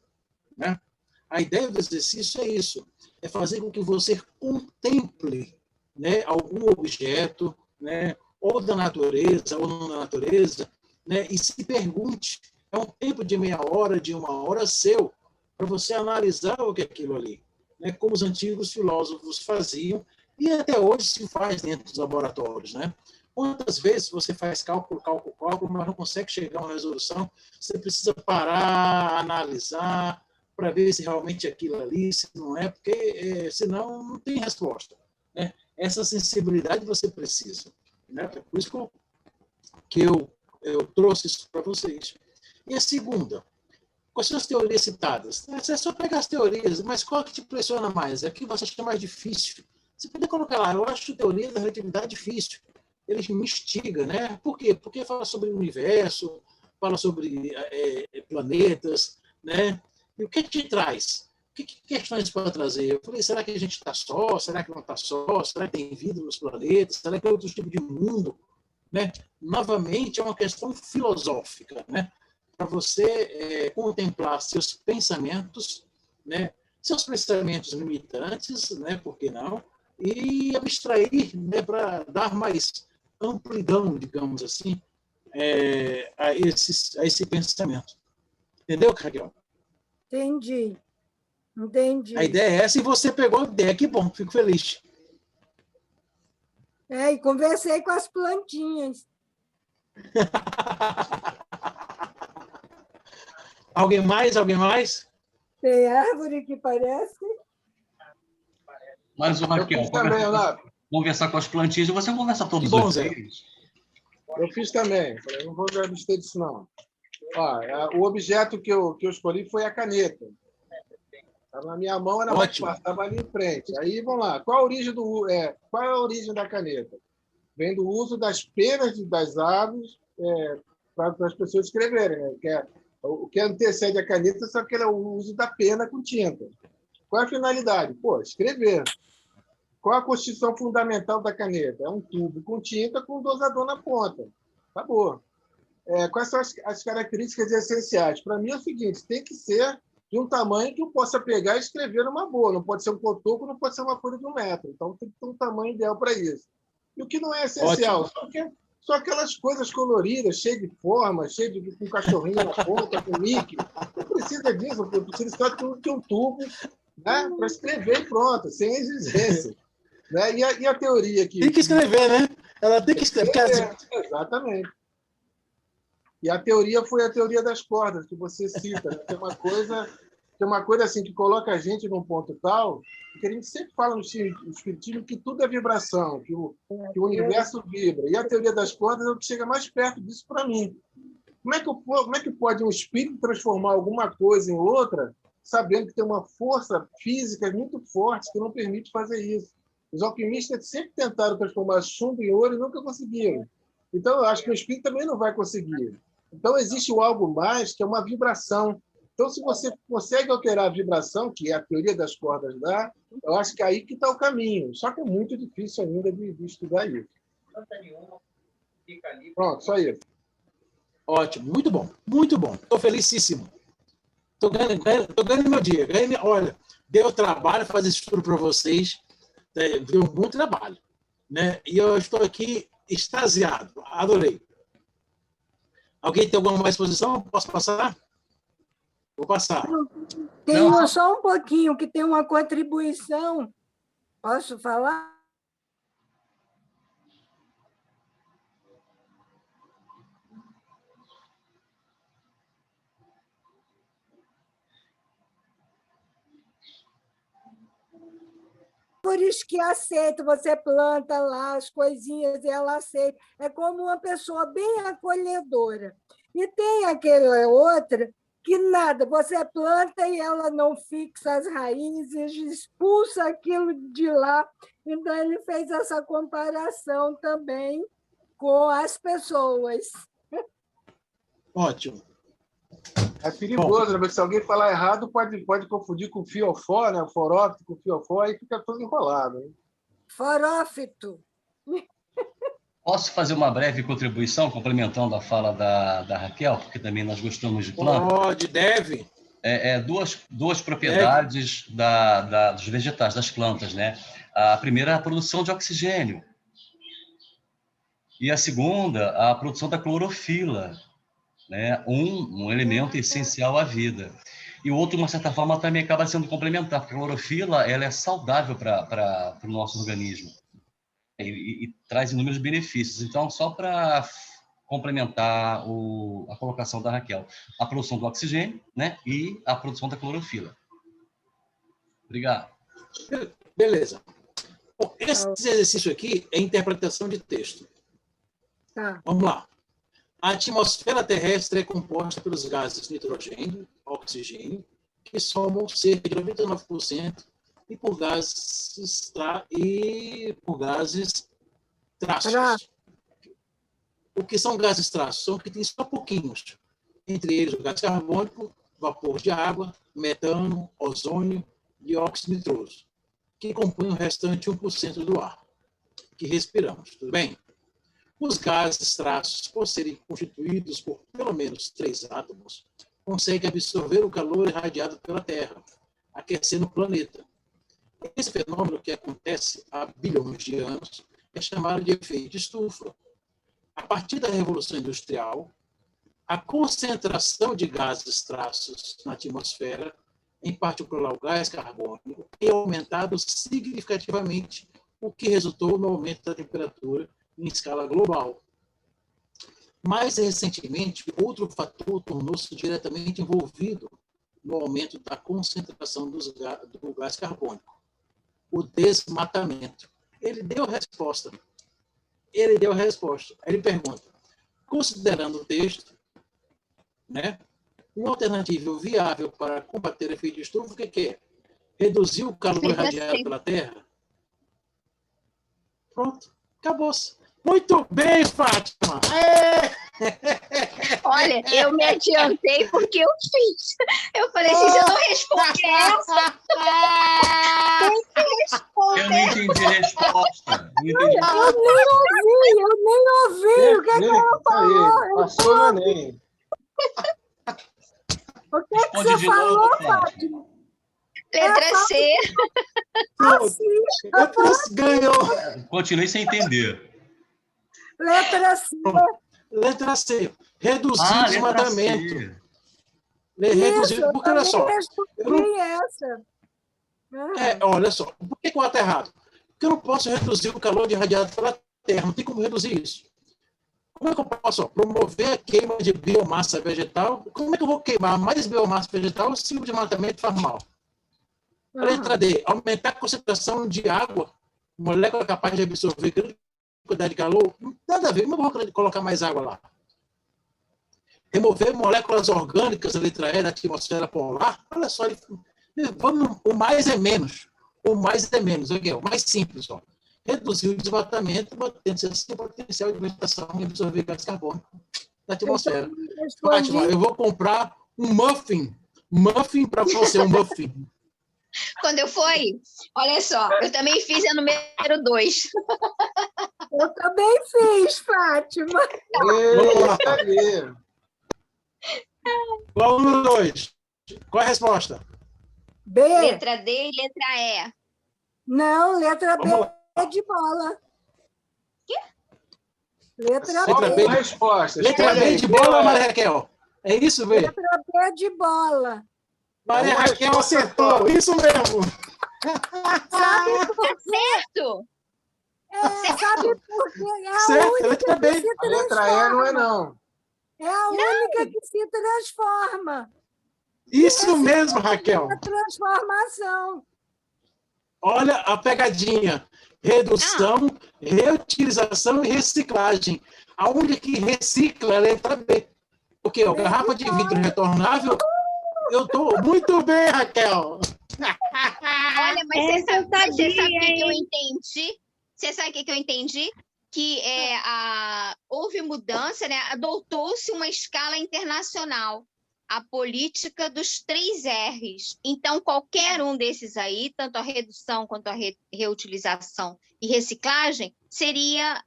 S4: né? A ideia do exercício é isso, é fazer com que você contemple, né, algum objeto, né, ou da natureza, ou não da natureza, né, e se pergunte, é um tempo de meia hora, de uma hora seu, para você analisar o que é aquilo ali, né, como os antigos filósofos faziam, e até hoje se faz dentro dos laboratórios, né? Quantas vezes você faz cálculo, mas não consegue chegar a uma resolução, você precisa parar, analisar, para ver se realmente aquilo ali, se não é, porque senão não tem resposta, né? Essa sensibilidade você precisa, né? É por isso que eu trouxe isso para vocês. E a segunda, quais são as teorias citadas? É só pegar as teorias, mas qual que te impressiona mais? É que você acha mais difícil. Você pode colocar lá, eu acho a teoria da relatividade difícil. Ele me instiga, né? Por quê? Porque fala sobre o universo, fala sobre planetas, né? E o que te traz? Que questões pode trazer? Eu falei, será que a gente está só? Será que não está só? Será que tem vida nos planetas? Será que é outro tipo de mundo? Né? Novamente, é uma questão filosófica, né? Para você contemplar seus pensamentos, né? Seus pensamentos limitantes, né? Por que não? E abstrair, né? Para dar mais amplidão, digamos assim, a esse pensamento. Entendeu, Raquel?
S3: Entendi.
S4: A ideia é essa e você pegou a ideia. Que bom, fico feliz.
S3: E conversei com as plantinhas.
S4: Alguém mais? Alguém mais?
S3: Tem árvore que parece.
S1: Mas o Raquel, conversar com as plantinhas, você conversa todos os dias?
S2: Eu fiz também. Falei, não vou me abster disso, não. O objeto que eu escolhi foi a caneta. Estava na minha mão, era mais fácil, estava ali em frente. Aí, vamos lá. Qual é a origem da caneta? Vem do uso das penas das aves para as pessoas escreverem, né? O que antecede a caneta só que é o uso da pena com tinta. Qual é a finalidade? Escrever. Qual a constituição fundamental da caneta? É um tubo com tinta com um dosador na ponta. Acabou. Quais são as características essenciais? Para mim é o seguinte, tem que ser de um tamanho que eu possa pegar e escrever numa boa. Não pode ser um cotoco, não pode ser uma folha de 1 metro. Então, tem que ter um tamanho ideal para isso. E o que não é essencial? Só aquelas coisas coloridas, cheias de forma, com cachorrinho na ponta, com Mickey. Não precisa disso, precisa só de um tubo, né, para escrever e pronto, sem exigência. Né? E a teoria aqui?
S4: Tem que escrever, né? Ela tem que escrever.
S2: Exatamente. E a teoria foi a teoria das cordas, que você cita. Né? Tem uma coisa assim que coloca a gente num ponto tal, que a gente sempre fala no espiritismo que tudo é vibração, que o universo vibra. E a teoria das cordas é o que chega mais perto disso para mim. Como é que pode um espírito transformar alguma coisa em outra, sabendo que tem uma força física muito forte que não permite fazer isso? Os alquimistas sempre tentaram transformar chumbo em ouro e nunca conseguiram. Então, eu acho que o espírito também não vai conseguir. Então, existe o algo mais, que é uma vibração. Então, se você consegue alterar a vibração, que é a teoria das cordas dá, eu acho que é aí que está o caminho. Só que é muito difícil ainda de estudar isso. Pronto, só isso.
S4: Ótimo, muito bom, muito bom. Estou felicíssimo. Estou ganhando meu dia. Olha, deu trabalho fazer isso tudo para vocês. Deu muito trabalho. né? E eu estou aqui extasiado. Adorei. Alguém tem alguma mais exposição? Posso passar? Vou passar.
S3: Tenho só um pouquinho, que tem uma contribuição. Posso falar? Árvores que aceitam, você planta lá as coisinhas e ela aceita. É como uma pessoa bem acolhedora. E tem aquela outra que nada, você planta e ela não fixa as raízes, expulsa aquilo de lá. Então, ele fez essa comparação também com as pessoas.
S4: Ótimo.
S2: É perigoso, né? Porque se alguém falar errado, pode confundir com fiofó, né? Forófito com fiofó, aí fica tudo enrolado. Né?
S3: Forófito.
S1: Posso fazer uma breve contribuição, complementando a fala da Raquel, porque também nós gostamos de planta?
S4: Pode, deve.
S1: Duas propriedades dos vegetais, das plantas, né? A primeira é a produção de oxigênio. E a segunda, a produção da clorofila, né? Um elemento essencial à vida. E o outro, de uma certa forma, também acaba sendo complementar, porque a clorofila ela é saudável para o nosso organismo e traz inúmeros benefícios. Então, só para complementar a colocação da Raquel, a produção do oxigênio, né? E a produção da clorofila. Obrigado.
S4: Beleza. Bom, esse exercício aqui é interpretação de texto.
S3: Tá.
S4: Vamos lá. A atmosfera terrestre é composta pelos gases nitrogênio, oxigênio, que somam cerca de 99%, e por gases traços. O que são gases traços? São que tem só pouquinhos. Entre eles, o gás carbônico, vapor de água, metano, ozônio, dióxido nitroso, que compõem o restante 1% do ar que respiramos. Tudo bem? Os gases traços, por serem constituídos por pelo menos 3 átomos, conseguem absorver o calor irradiado pela Terra, aquecendo o planeta. Esse fenômeno, que acontece há bilhões de anos, é chamado de efeito de estufa. A partir da Revolução Industrial, a concentração de gases traços na atmosfera, em particular o gás carbônico, tem aumentado significativamente, o que resultou no aumento da temperatura em escala global. Mais recentemente, outro fator tornou-se diretamente envolvido no aumento da concentração do gás carbônico: o desmatamento. Ele deu a resposta. Ele pergunta, considerando o texto, né, uma alternativa viável para combater o efeito de estufa, o que é? Reduzir o calor irradiado pela Terra? Pronto, acabou-se. Muito bem, Fátima!
S5: Olha, eu me adiantei porque eu fiz. Eu falei, se eu não responder essa, tem que responder.
S1: Eu não entendi a resposta.
S3: Eu nem ouvi. O que ela falou?
S2: Passou no Enem.
S3: O que você falou, Fátima?
S5: Letra C.
S4: Ganhou.
S1: Continuei sem entender.
S3: Letra C.
S4: Letra C. Reduzir o desmatamento. Reduzir, porque olha só. Olha só. Por que eu estou errado? Porque eu não posso reduzir o calor irradiado pela Terra. Não tem como reduzir isso. Como é que eu posso promover a queima de biomassa vegetal? Como é que eu vou queimar mais biomassa vegetal se o desmatamento faz mal? Letra D. Aumentar a concentração de água, molécula capaz de absorver grande quantidade de calor. Nada a ver. Como eu vou colocar mais água lá? Remover moléculas orgânicas, a letra E, da atmosfera polar. Olha só, o mais é menos. O mais é menos. O mais simples. Ó. Reduzir o desmatamento, mantendo-se assim o potencial de vegetação e absorver gás carbônico da atmosfera. Fátima, eu vou comprar um muffin. Muffin para você, um muffin.
S5: Quando eu fui, olha só, eu também fiz a número 2.
S3: Eu também fiz, Fátima.
S4: Qual o número 2? Qual é a resposta?
S3: B.
S5: Letra D e letra E.
S3: Não, letra B é de bola. Letra
S2: Só
S3: B.
S4: B.
S2: uma resposta.
S4: Letra
S2: Escolhe
S4: B
S2: aí.
S4: de bola, Maria Raquel? É isso, B?
S3: Letra B de bola.
S4: Maria
S2: Uma
S4: Raquel
S2: resposta
S4: acertou,
S2: só.
S4: isso mesmo.
S3: Sabe por quê?
S5: Certo?
S3: Sabe por quê? É a
S4: Certo, letra
S3: única que
S4: B.
S3: se
S2: A letra E não é
S3: transforma.
S2: não.
S3: É a única que se transforma.
S4: Isso mesmo, Raquel.
S3: A transformação.
S4: Olha a pegadinha. Redução, reutilização e reciclagem. A única que recicla é a letra B. Porque a garrafa de vidro retornável, eu estou muito bem, Raquel.
S5: Olha, mas você
S6: Essa eu
S5: sabe o que
S6: sabia,
S5: eu
S6: hein?
S5: entendi? Você sabe o que eu entendi? Que houve mudança, né? Adotou-se uma escala internacional, a política dos 3 R's. Então, qualquer um desses aí, tanto a redução quanto a reutilização e reciclagem, seria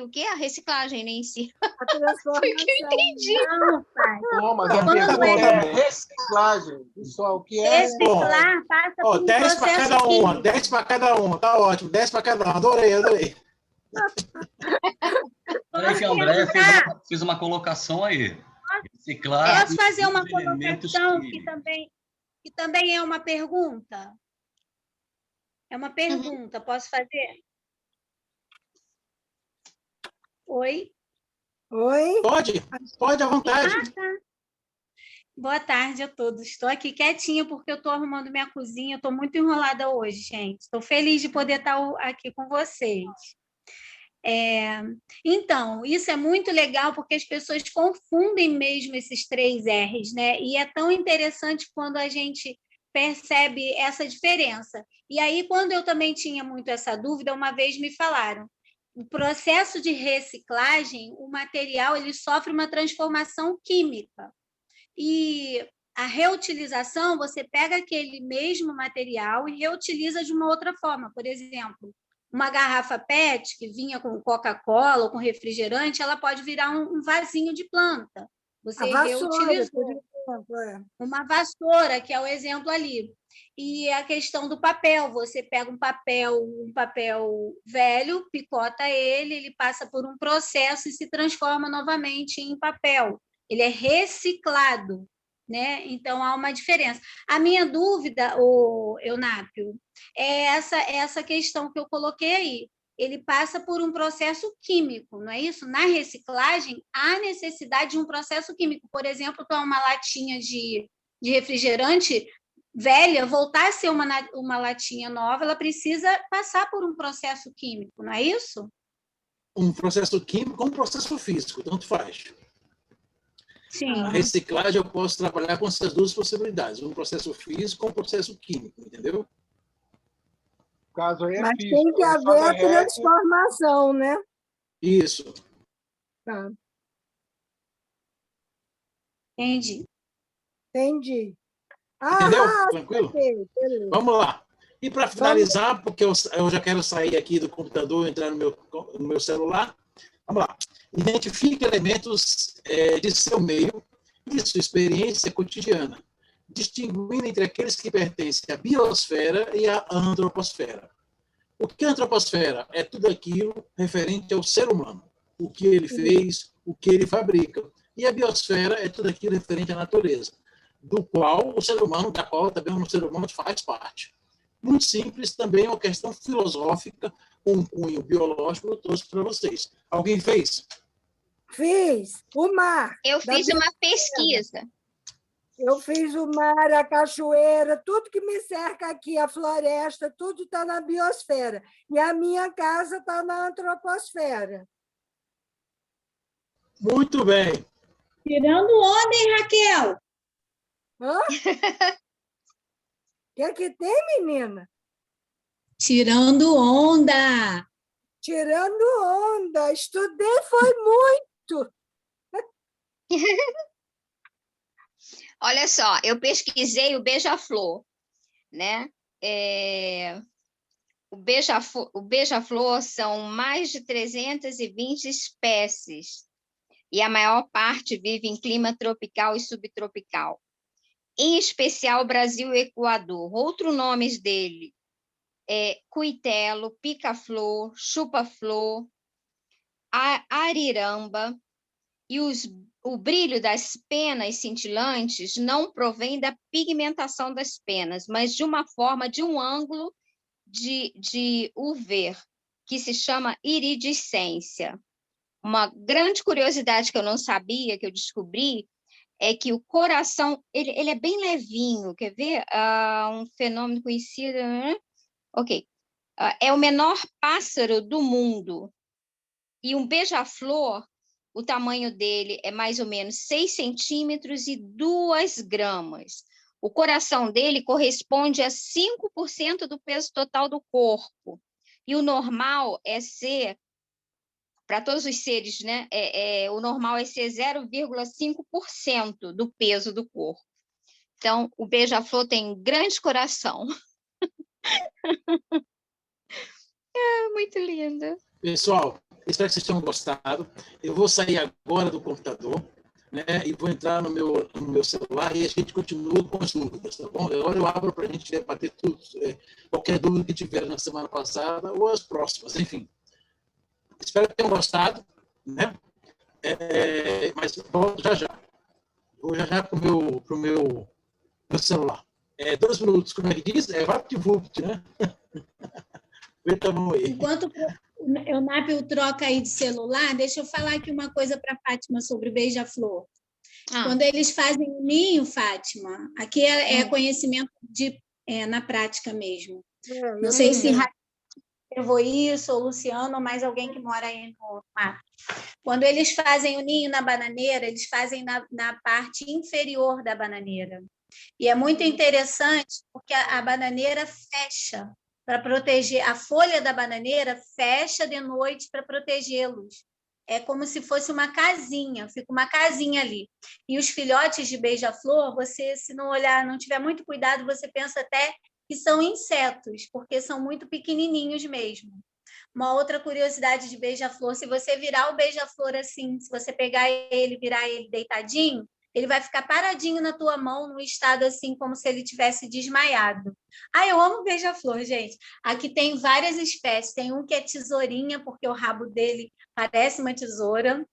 S5: o quê? A reciclagem, né, em si.
S3: A transformação.
S5: Foi o que eu entendi.
S6: Não, pai.
S2: Não, mas a
S6: Quando
S2: pergunta
S6: é-
S2: é reciclagem. Pessoal, o que é
S6: Reciclar passa
S4: Ó,
S6: por um
S4: 10 para
S6: processo
S4: cada uma,
S6: químico.
S4: 10 para cada uma, tá ótimo, 10 para cada uma, adorei, adorei.
S1: Peraí que a André fez uma colocação aí. Reciclar
S6: Posso fazer uma
S1: os elementos
S6: colocação
S1: químicos.
S6: que também é uma pergunta? É uma pergunta, posso fazer? Oi?
S3: Oi?
S4: Pode à vontade.
S6: Boa tarde a todos. Estou aqui quietinha porque eu estou arrumando minha cozinha. Estou muito enrolada hoje, gente. Estou feliz de poder estar aqui com vocês. Então, isso é muito legal porque as pessoas confundem mesmo esses 3 R's, né? E é tão interessante quando a gente percebe essa diferença. E aí, quando eu também tinha muito essa dúvida, uma vez me falaram, o processo de reciclagem, o material ele sofre uma transformação química. E a reutilização, você pega aquele mesmo material e reutiliza de uma outra forma. Por exemplo, uma garrafa PET que vinha com Coca-Cola ou com refrigerante, ela pode virar um vasinho de planta. Você
S3: A vassoura,
S6: reutilizou.
S3: por exemplo.
S6: Uma vassoura, que é o exemplo ali. E a questão do papel, você pega um papel velho, picota ele passa por um processo e se transforma novamente em papel. Ele é reciclado, né? Então há uma diferença. A minha dúvida, Eunápio, é essa questão que eu coloquei aí. Ele passa por um processo químico, não é isso? Na reciclagem, há necessidade de um processo químico. Por exemplo, uma latinha de refrigerante velha, voltar a ser uma latinha nova, ela precisa passar por um processo químico, não é isso?
S4: Um processo químico ou um processo físico, tanto faz.
S6: Sim.
S4: A reciclagem eu posso trabalhar com essas duas possibilidades, um processo físico ou um processo químico, entendeu?
S2: O caso aí é
S3: Mas
S2: físico.
S3: tem que
S2: ele só
S3: haver a
S2: derrete.
S3: transformação, né?
S4: Isso.
S3: Tá.
S6: Entendi.
S3: Entendi.
S4: Entendeu? Tranquilo?
S3: Acertei, beleza.
S4: Vamos lá. E para finalizar, porque eu já quero sair aqui do computador, entrar no meu celular, vamos lá. Identifique elementos de seu meio e de sua experiência cotidiana, distinguindo entre aqueles que pertencem à biosfera e à antroposfera. O que é a antroposfera? É tudo aquilo referente ao ser humano, o que ele fez, o que ele fabrica. E a biosfera é tudo aquilo referente à natureza, do qual o ser humano, da qual também o ser humano faz parte. Muito simples, também é uma questão filosófica, com um cunho biológico, eu trouxe para vocês. Alguém fez?
S3: Fiz o mar.
S5: Eu fiz uma pesquisa.
S3: Eu fiz o mar, a cachoeira, tudo que me cerca aqui, a floresta, tudo está na biosfera. E a minha casa está na antroposfera.
S4: Muito bem.
S6: Tirando onda, hein, Raquel?
S3: Hã? O que tem, menina?
S6: Tirando onda.
S3: Tirando onda. Estudei, foi muito.
S5: Olha só, eu pesquisei o beija-flor, né? O beija-flor são mais de 320 espécies e a maior parte vive em clima tropical e subtropical. Em especial Brasil e Equador. Outros nomes dele é cuitelo, pica-flor, chupa-flor, a ariramba e o brilho das penas cintilantes não provém da pigmentação das penas, mas de uma forma, de um ângulo de UV, que se chama iridescência. Uma grande curiosidade que eu não sabia, que eu descobri, é que o coração, ele é bem levinho, quer ver? Um fenômeno conhecido, né? Ok. É o menor pássaro do mundo. E um beija-flor, o tamanho dele é mais ou menos 6 centímetros e 2 gramas. O coração dele corresponde a 5% do peso total do corpo. E o normal é ser, para todos os seres, né? O normal é ser 0,5% do peso do corpo. Então, o beija-flor tem grande coração. É muito lindo.
S4: Pessoal, espero que vocês tenham gostado. Eu vou sair agora do computador, né, e vou entrar no meu celular e a gente continua com as dúvidas, tá bom? Agora eu abro para a gente debater tudo, qualquer dúvida que tiver na semana passada ou as próximas, enfim. Espero que tenham gostado, né? Mas volto já já. Vou já já para o meu celular. 2 minutos, como é que diz? VaptVupt, né?
S6: Enquanto o Eunápio troca aí de celular, deixa eu falar aqui uma coisa para a Fátima sobre o beija-flor. Quando eles fazem o ninho, Fátima, aqui é conhecimento na prática mesmo. Não sei se eu vou isso, ou Luciano, ou mais alguém que mora aí no mato. Quando eles fazem o ninho na bananeira, eles fazem na parte inferior da bananeira. E é muito interessante porque a bananeira fecha para proteger, a folha da bananeira fecha de noite para protegê-los. É como se fosse uma casinha, fica uma casinha ali. E os filhotes de beija-flor, você, se não olhar, não tiver muito cuidado, você pensa até que são insetos, porque são muito pequenininhos mesmo. Uma outra curiosidade de beija-flor, se você virar o beija-flor assim, se você pegar ele, virar ele deitadinho, ele vai ficar paradinho na tua mão, num estado assim, como se ele tivesse desmaiado. Eu amo beija-flor, gente. Aqui tem várias espécies. Tem um que é tesourinha, porque o rabo dele parece uma tesoura.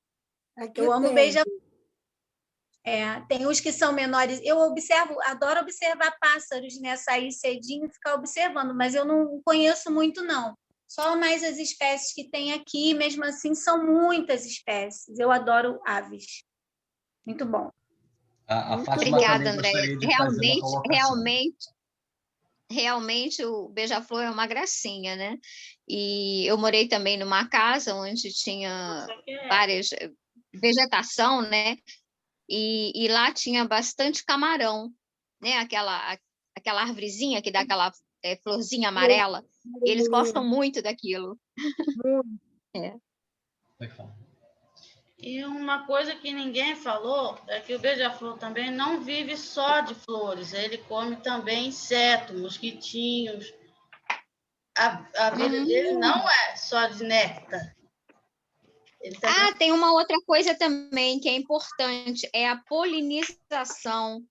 S6: Eu amo beija-flor. Tem os que são menores. Eu adoro observar pássaros, né? Sair cedinho e ficar observando, mas eu não conheço muito, não. Só mais as espécies que tem aqui, mesmo assim, são muitas espécies. Eu adoro aves. Muito bom.
S5: Obrigada, André. Realmente o beija-flor é uma gracinha, né? E eu morei também numa casa onde tinha várias vegetação, né? E lá tinha bastante camarão, né? Aquela arvorezinha que dá aquela florzinha amarela. E eles gostam muito daquilo.
S7: E uma coisa que ninguém falou é que o beija-flor também não vive só de flores, ele come também insetos, mosquitinhos. A vida dele não é só de néctar.
S5: Tem uma outra coisa também que é importante, é a polinização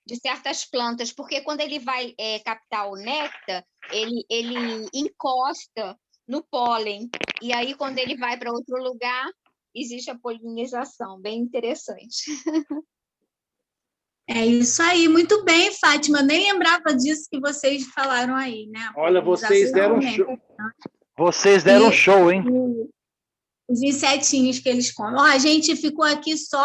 S5: de certas plantas, porque quando ele vai captar o néctar, ele encosta no pólen, e aí quando ele vai para outro lugar, existe a polinização, bem interessante.
S6: É isso aí, muito bem, Fátima. Nem lembrava disso que vocês falaram aí, né?
S8: Olha, vocês deram show. Vocês deram show, hein?
S6: Os insetinhos que eles comem. A gente ficou aqui só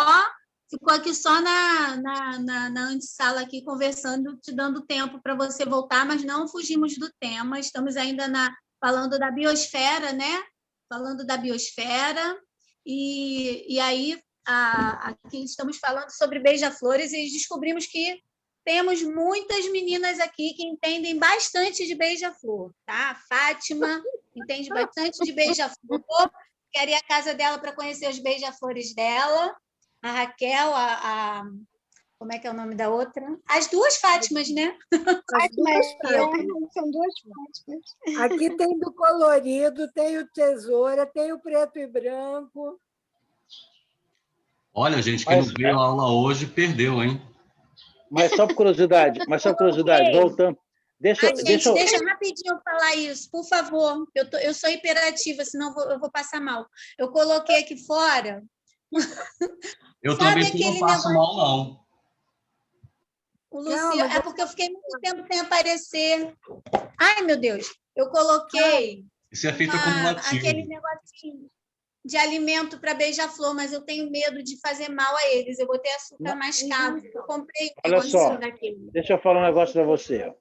S6: na antessala aqui conversando, te dando tempo para você voltar, mas não fugimos do tema. Estamos ainda falando da biosfera, né? Falando da biosfera. E aí, aqui estamos falando sobre beija-flores e descobrimos que temos muitas meninas aqui que entendem bastante de beija-flor, tá? A Fátima entende bastante de beija-flor, quero ir à casa dela para conhecer os beija-flores dela. A Raquel, como é que é o nome da outra? As duas Fátimas, né?
S3: São duas Fátimas. Aqui tem do colorido, tem o tesoura, tem o preto e branco.
S1: Olha, gente, quem não veio a aula hoje perdeu, hein?
S8: Mas só por curiosidade,
S6: Deixa rapidinho eu falar isso, por favor. Eu sou hiperativa, senão eu vou passar mal. Eu coloquei aqui fora.
S1: Eu
S6: Sabe
S1: também não
S6: aquele
S1: passo
S6: negócio?
S1: mal, não.
S6: O Luciano, é porque eu fiquei muito tempo sem aparecer. Ai, meu Deus. Eu coloquei
S1: Isso é feito
S6: aquele
S1: acumulativo.
S6: negocinho de alimento para beija-flor, mas eu tenho medo de fazer mal a eles. Eu botei açúcar mascavo. Eu comprei um
S8: Olha só,
S6: negocinho daquele.
S8: deixa eu falar um negócio para você. Ó.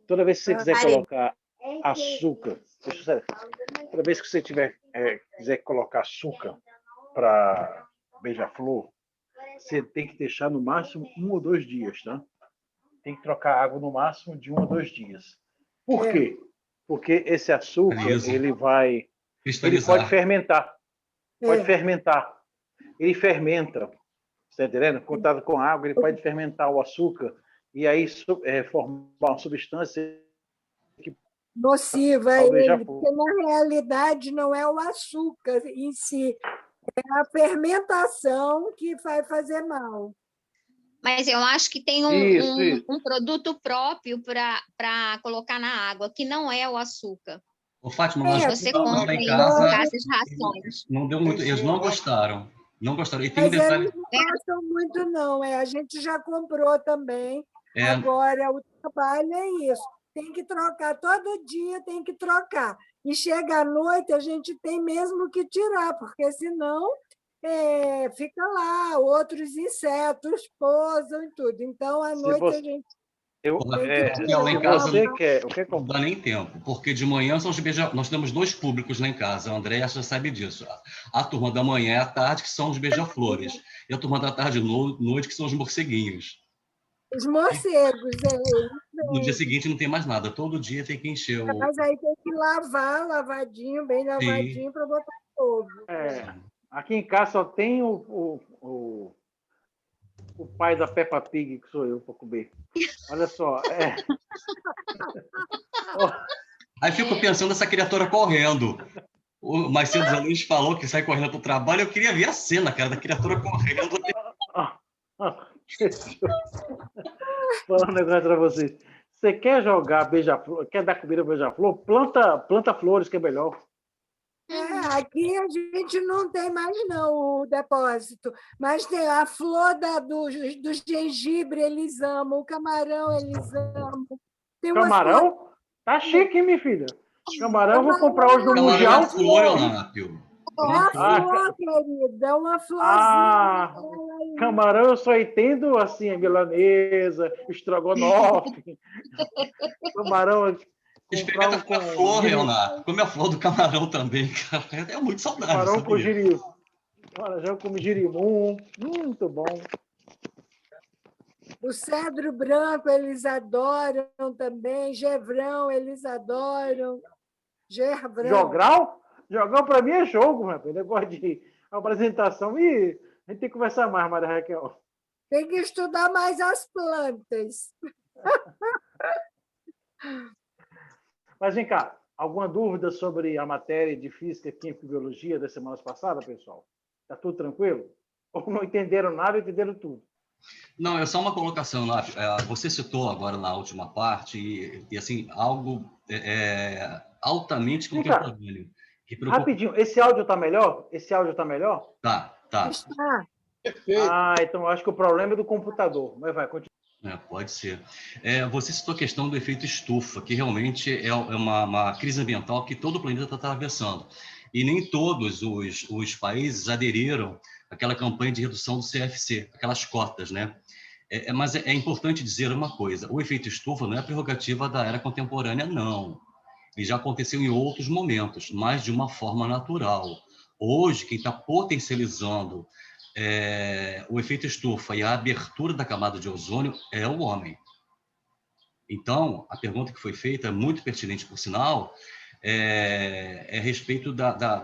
S8: Toda vez que você quiser
S6: Parei.
S8: colocar açúcar, toda vez que você quiser colocar açúcar para beija-flor, você tem que deixar no máximo 1 ou 2 dias, tá? Tem que trocar água no máximo de 1 ou 2 dias. Por quê? Porque esse açúcar, ele pode fermentar. Pode fermentar. Ele fermenta. Você está entendendo? Contato com água, ele pode fermentar o açúcar e aí formar uma substância
S3: nociva a ele, porque na realidade não é o açúcar em si, é a fermentação que vai fazer mal.
S5: Mas eu acho que tem um produto próprio para colocar na água, que não é o açúcar.
S1: Ô, Fátima, nós
S5: você compra
S1: lá em
S5: em
S1: casa,
S5: essas rações.
S1: não deu muito, eles não gostaram. Não gostaram. E tem
S3: Mas
S1: detalhe...
S3: eles não gostam muito, não. A gente já comprou também.
S1: É.
S3: Agora, o trabalho é isso. Tem que trocar, todo dia tem que trocar. E chega à noite, a gente tem mesmo que tirar, porque senão fica lá, outros insetos pousam e tudo. Então, à noite a gente...
S1: Lá em casa não dá nem tempo, porque de manhã são os nós temos 2 públicos lá em casa, a Andréia já sabe disso. A turma da manhã e à tarde, que são os beija-flores, e a turma da tarde e noite, que são os morceguinhos.
S3: Os morcegos,
S1: No dia seguinte não tem mais nada, todo dia tem que encher o...
S3: Mas aí tem que lavar, lavadinho, bem lavadinho, para botar ovo.
S8: Aqui em casa só tem o pai da Peppa Pig, que sou eu, para comer. Olha só.
S1: Aí fico pensando nessa criatura correndo. O mais cedo a Luiz falou que sai correndo para o trabalho. Eu queria ver a cena, cara, da criatura correndo.
S8: Vou falar um negócio para vocês. Você quer jogar beija-flor, quer dar comida beija-flor? Planta flores, que é melhor.
S3: Aqui a gente não tem mais não o depósito, mas tem a flor do gengibre, eles amam, o camarão, eles amam. Tem
S8: camarão? Tá chique, hein, minha filha? Camarão eu vou comprar hoje no Mundial.
S1: Flor, Eunápio.
S3: Uma flor, querida, uma florzinha.
S8: Camarão eu só entendo assim, a milanesa, estrogonofe. Camarão...
S1: Experimenta com a flor, Leonardo. Come a flor do camarão também, cara. É muito saudável.
S8: Camarão com girimum. Já comi girimum. Muito bom.
S3: O cedro branco eles adoram também. Gevrão eles adoram. Gervrão.
S8: Jogral? Jogral para mim é jogo, rapaz. Negócio de apresentação. E a gente tem que conversar mais, Maria Raquel.
S3: Tem que estudar mais as plantas.
S8: Mas vem cá, alguma dúvida sobre a matéria de Física, Química e Biologia das semanas passadas, pessoal? Está tudo tranquilo? Ou não entenderam nada e entenderam tudo?
S1: Não, é só uma colocação, Nápio. Você citou agora na última parte, e assim, algo altamente contemporâneo.
S8: Rapidinho, esse áudio está melhor? Esse áudio está melhor?
S1: Tá.
S3: Está.
S8: Então acho que o problema é do computador. Mas vai, continua.
S1: Pode ser. Você citou a questão do efeito estufa, que realmente é uma crise ambiental que todo o planeta está atravessando. E nem todos os países aderiram àquela campanha de redução do CFC, aquelas cotas, né? Mas é importante dizer uma coisa, o efeito estufa não é prerrogativa da era contemporânea, não. Ele já aconteceu em outros momentos, mas de uma forma natural. Hoje, quem está potencializando o efeito estufa e a abertura da camada de ozônio é o homem. Então, a pergunta que foi feita é muito pertinente, por sinal, a respeito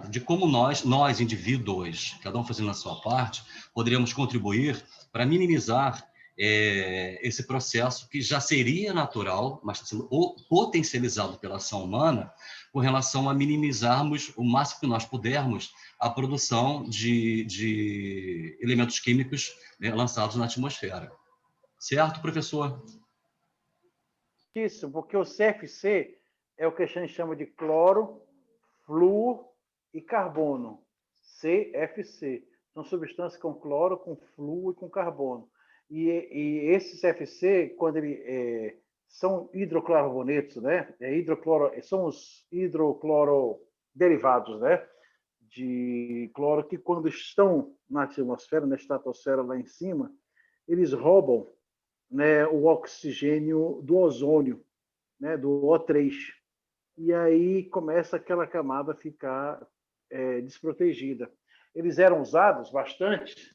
S1: de como nós, indivíduos, cada um fazendo a sua parte, poderíamos contribuir para minimizar esse processo que já seria natural, mas está sendo potencializado pela ação humana, com relação a minimizarmos o máximo que nós pudermos a produção de elementos químicos, né, lançados na atmosfera. Certo, professor?
S8: Isso, porque o CFC é o que a gente chama de cloro, flúor e carbono. CFC. São substâncias com cloro, com flúor e com carbono. E esse CFC, quando ele são hidroclorobonetos, né? São os hidrocloroderivados, né? De cloro que, quando estão na atmosfera, na estratosfera lá em cima, eles roubam, né, o oxigênio do ozônio, né, do O3. E aí começa aquela camada a ficar desprotegida. Eles eram usados bastante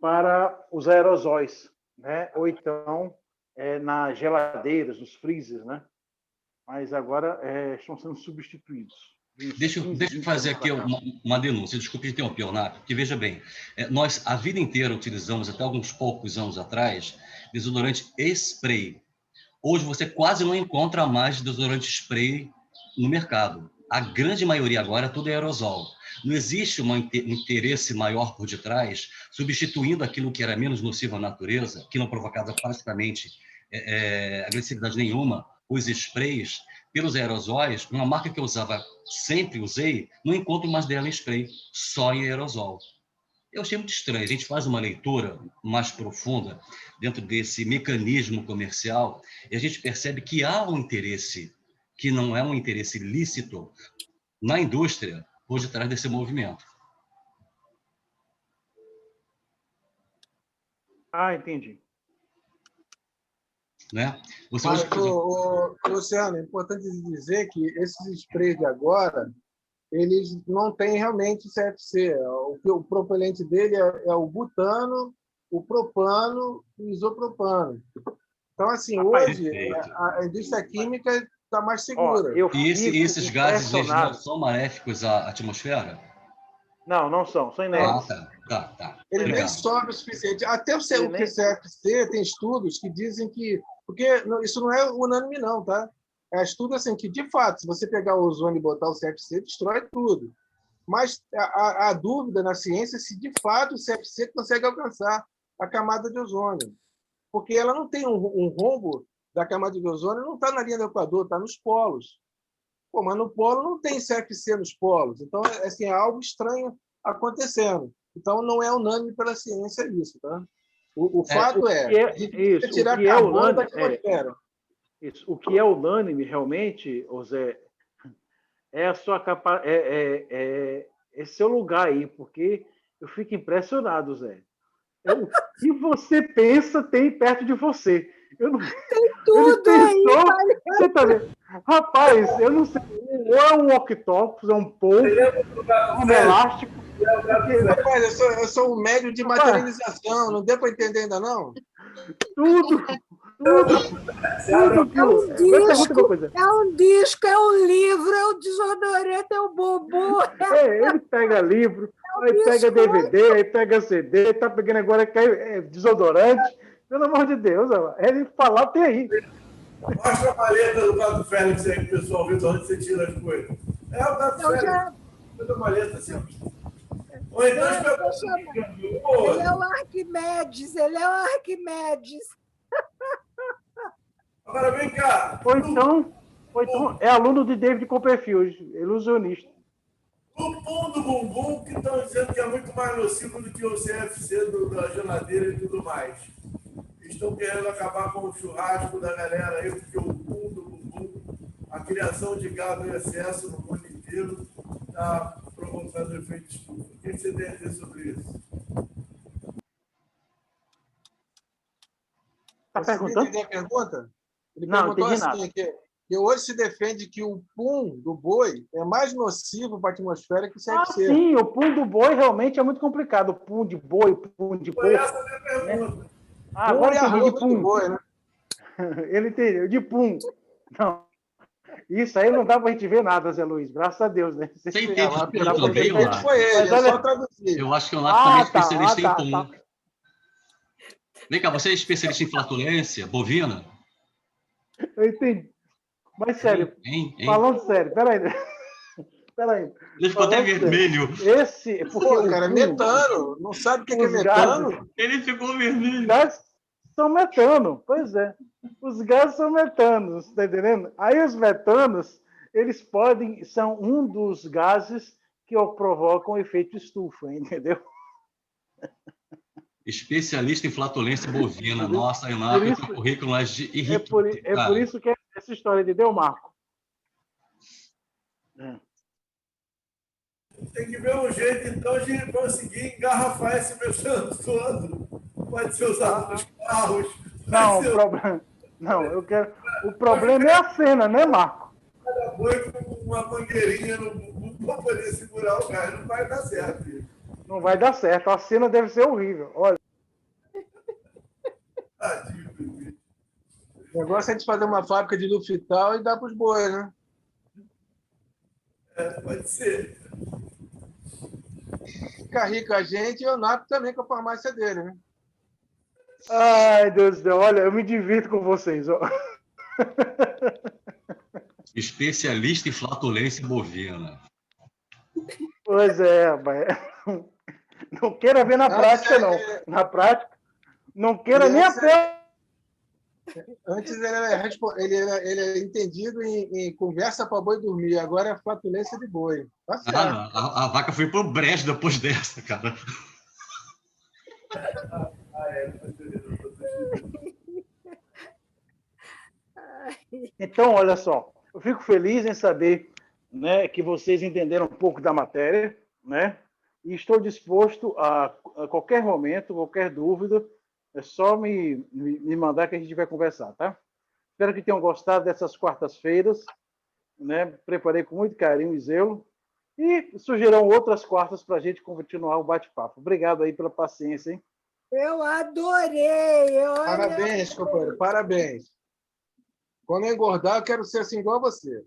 S8: para os aerosóis, né? Ou então nas geladeiras, nos freezers, né? Mas agora estão sendo substituídos.
S1: Deixa eu fazer aqui uma denúncia, desculpe interromper, Leonardo, porque veja bem, nós a vida inteira utilizamos, até alguns poucos anos atrás, desodorante spray. Hoje você quase não encontra mais desodorante spray no mercado. A grande maioria agora tudo é aerosol. Não existe um interesse maior por detrás, substituindo aquilo que era menos nocivo à natureza, que não provocava praticamente agressividade nenhuma, os sprays, pelos aerosóis. Uma marca que eu sempre usei, não encontro mais dela em spray, só em aerosol. Eu achei muito estranho. A gente faz uma leitura mais profunda dentro desse mecanismo comercial e a gente percebe que há um interesse, que não é um interesse lícito, na indústria, por detrás desse movimento.
S8: Entendi.
S1: Né?
S2: Luciano, é importante dizer que esses sprays de agora, eles não têm realmente CFC. O propelente dele é o butano, o propano e o isopropano. Então, assim, hoje, a indústria química está mais segura.
S1: E esses gases eles não são maléficos à atmosfera?
S8: Não são inéditos.
S1: Tá.
S2: Ele nem sobe o suficiente. Até o CFC tem estudos que dizem que... Porque isso não é unânime, não, tá? É estudo assim que, de fato, se você pegar o ozônio e botar o CFC, destrói tudo. Mas a dúvida na ciência é se, de fato, o CFC consegue alcançar a camada de ozônio. Porque ela não tem um rombo da camada de ozônio, não está na linha do Equador, está nos polos. Mas no polo não tem CFC nos polos. Então, assim, é algo estranho acontecendo. Então, não é unânime pela ciência isso, tá? O fato tirar carbono da atmosfera.
S8: O que é unânime, realmente, Zé, é a sua é seu lugar aí, porque eu fico impressionado, Zé. O que você pensa tem perto de você.
S3: Tem tudo aí.
S8: Você tá vendo? Rapaz, eu não sei. Ou é um octopus, é um polvo, um elástico.
S2: Rapaz, eu sou um médio de materialização, não deu para entender ainda, não?
S8: Tudo.
S3: É um disco, é um livro, é um desodorante, é um bombom.
S8: Ele pega livro, aí pega DVD, aí pega CD, tá pegando agora desodorante. Pelo amor de Deus, ele falar tem aí.
S9: Mostra a maleta do Gato Félix aí, que o pessoal vê de onde você tira as coisas. O Gato Félix. Toda maleta assim. Ou então
S3: ele é o Arquimedes,
S9: Agora vem cá.
S8: Ou então é aluno de David Copperfield, ilusionista.
S9: O pão do bumbum, que estão dizendo que é muito mais nocivo do que o CFC da geladeira e tudo mais. Estão querendo acabar com o churrasco da galera aí, porque o pão do bumbum, a criação de gado em excesso no mundo inteiro, está provocando efeito estufa. O que você tem a dizer sobre isso?
S8: Está perguntando?
S2: Entendeu a pergunta? Ele
S8: não
S2: perguntou
S8: entendi
S2: assim,
S8: nada.
S2: que hoje se defende que o pum do boi é mais nocivo para a atmosfera que o CFC.
S8: Sim, o pum do boi realmente é muito complicado. O pum de boi, o pum de porco.
S9: Essa é a minha pergunta.
S8: Agora entendi de pum.
S2: Boi, né?
S8: Ele entendeu, de pum. Não. Isso aí não dá para a gente ver nada, Zé Luiz. Graças a Deus, né?
S1: Você entende também, Leonardo?
S2: Foi ele, só traduzir.
S1: Eu acho que o Leonardo também é especialista em pum. Vem cá, você é especialista em flatulência bovina?
S8: Eu entendi. Mas sério, falando sério, peraí.
S1: Ele ficou até vermelho.
S2: Pô, cara, é metano. Não sabe o que é metano?
S1: Ele ficou vermelho.
S8: São metano, pois é. Os gases são metanos, está entendendo? Aí os metanos, eles são um dos gases que provocam o efeito estufa, entendeu?
S1: Especialista em flatulência bovina.
S8: Entendeu?
S1: Nossa,
S8: Por
S1: Inácio, o
S8: isso,
S1: teu currículo é irritante,
S8: é por
S1: cara.
S8: isso que é essa história, entendeu, Marco?
S9: Tem que ver um jeito, então, de conseguir engarrafar esse mexendo todo. Pode ser usado nos carros.
S8: Não, o problema. Não, eu quero. O problema é a cena, né, Marco?
S9: Cada boi com uma mangueirinha no bumbum para poder segurar o gás. Não vai dar certo. Filho.
S8: Não vai dar certo. A cena deve ser horrível. Olha.
S2: O negócio é a gente fazer uma fábrica de Lufital e dar para os bois, né?
S9: Pode ser.
S2: Fica rico a gente e o Nato também com a farmácia dele, né?
S8: Ai, Deus do céu. Olha, eu me divirto com vocês. Ó.
S1: Especialista em flatulência bovina.
S8: Pois é, rapaz. Não queira ver na prática, não. Na prática, não queira nem até.
S2: Antes ele era entendido em conversa para boi dormir, agora é flatulência de boi. Tá certo.
S1: A vaca foi pro brejo depois dessa, cara.
S8: Então, olha só, eu fico feliz em saber, né, que vocês entenderam um pouco da matéria, né? E estou disposto a qualquer momento, qualquer dúvida, é só me mandar que a gente vai conversar, tá? Espero que tenham gostado dessas quartas-feiras, né? Preparei com muito carinho e zelo. E surgirão outras quartas para a gente continuar o bate-papo. Obrigado aí pela paciência, hein?
S3: Eu adorei. Olha...
S2: Parabéns, companheiro, parabéns. Quando eu engordar, eu quero ser assim igual a você.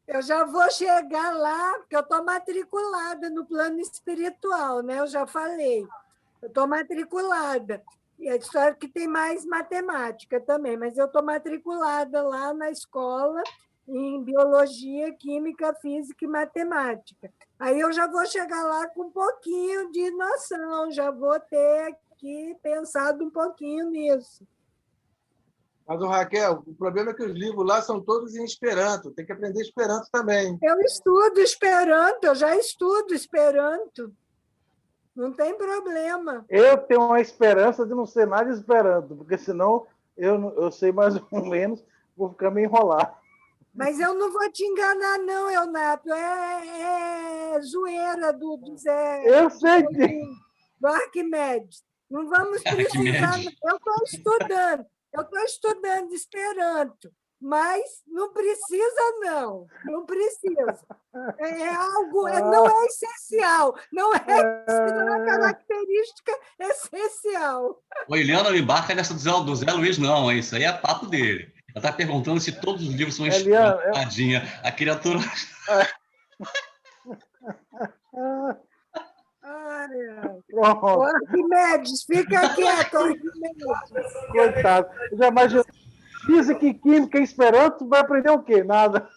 S3: Eu já vou chegar lá, porque eu estou matriculada no plano espiritual, né? Eu já falei. Eu estou matriculada. E a história que tem mais matemática também, mas eu estou matriculada lá na escola em biologia, química, física e matemática. Aí eu já vou chegar lá com um pouquinho de noção, já vou ter aqui pensado um pouquinho nisso.
S2: Mas, Raquel, o problema é que os livros lá são todos em Esperanto. Tem que aprender Esperanto também.
S3: Eu estudo Esperanto, eu já estudo Esperanto. Não tem problema.
S8: Eu tenho uma esperança de não ser nada esperando, porque senão eu sei mais ou menos, vou ficar meio enrolado.
S3: Mas eu não vou te enganar, não, Eunápio. É zoeira do Zé.
S8: Eu sei
S3: do Arquimedes. Não vamos precisar. Eu estou estudando Esperanto, mas não precisa, não. Não precisa. É algo, não é essencial, não é uma característica essencial.
S1: O Eliana não embarca nessa do Zé Luiz, não. Isso aí é papo dele. Ela está perguntando se todos os livros são tadinha. A criatura.
S3: Pronto. Arquimedes, fica quieto, Arquimedes.
S8: Coitado. Já imaginou? Física e química e Esperanto, vai aprender o quê? Nada.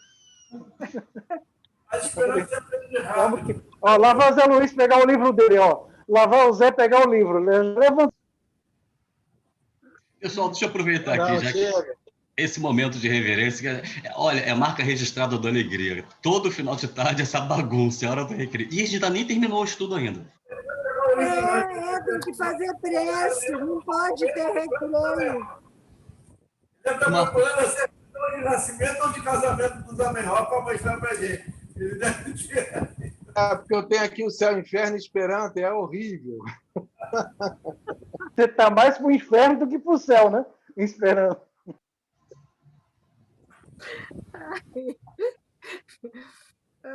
S9: A esperança é aprender rápido.
S8: Ó, lá vai o Zé Luiz pegar o livro dele, ó. Lá vai o Zé pegar o livro. Levanta.
S1: Pessoal, deixa eu aproveitar aqui, já que esse momento de reverência, olha, é marca registrada do Alegria. Todo final de tarde essa bagunça, é hora do recreio. E a gente nem terminou o estudo ainda.
S3: Tem que fazer prece, não pode ter recreio.
S9: Ele está procurando a certidão de nascimento ou de casamento do Zamenhof para mostrar para a gente. Ele deve ter.
S2: Porque eu tenho aqui o Céu, Inferno e Esperanto, é horrível.
S8: Você está mais para o inferno do que para o céu, né? Esperando.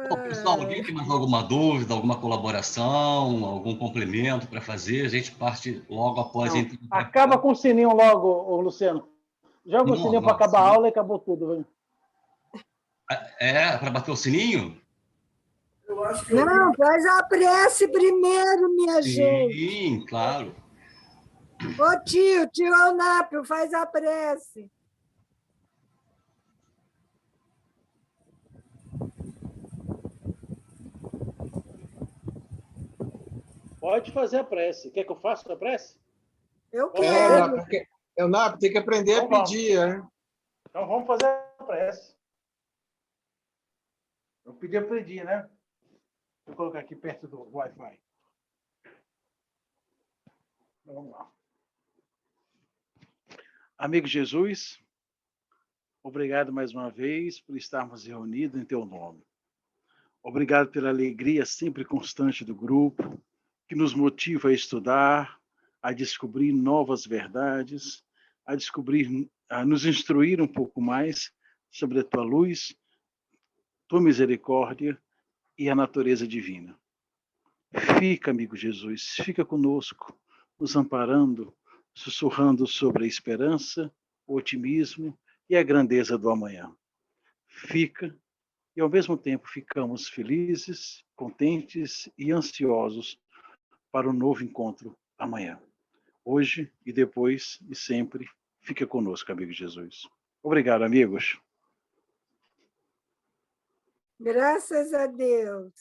S1: Bom, pessoal, alguém tem mais alguma dúvida, alguma colaboração, algum complemento para fazer? A gente parte logo após.
S8: Acaba com o sininho logo, Luciano. Joga o sininho para acabar a aula e acabou tudo. Velho.
S1: É, para bater o sininho?
S9: Eu acho que
S3: não, faz a prece primeiro, minha gente.
S1: Sim, claro.
S3: Ô tio Eunápio, faz a prece.
S8: Pode fazer a prece. Quer que eu faça a prece?
S3: Eu
S8: Vamos
S3: quero.
S8: fazer?
S2: Eunap, tem que aprender a
S8: Então vamos.
S2: pedir, né?
S8: Então vamos fazer a prece. Eu pedi, né? Vou colocar aqui perto do Wi-Fi. Então, vamos lá. Amigo Jesus, obrigado mais uma vez por estarmos reunidos em teu nome. Obrigado pela alegria sempre constante do grupo, que nos motiva a estudar, a descobrir novas verdades, a nos instruir um pouco mais sobre a tua luz, tua misericórdia e a natureza divina. Fica, amigo Jesus, fica conosco, nos amparando, sussurrando sobre a esperança, o otimismo e a grandeza do amanhã. Fica, e ao mesmo tempo ficamos felizes, contentes e ansiosos para o novo encontro amanhã. Hoje e depois e sempre, fica conosco, amigo Jesus. Obrigado, amigos.
S3: Graças a Deus.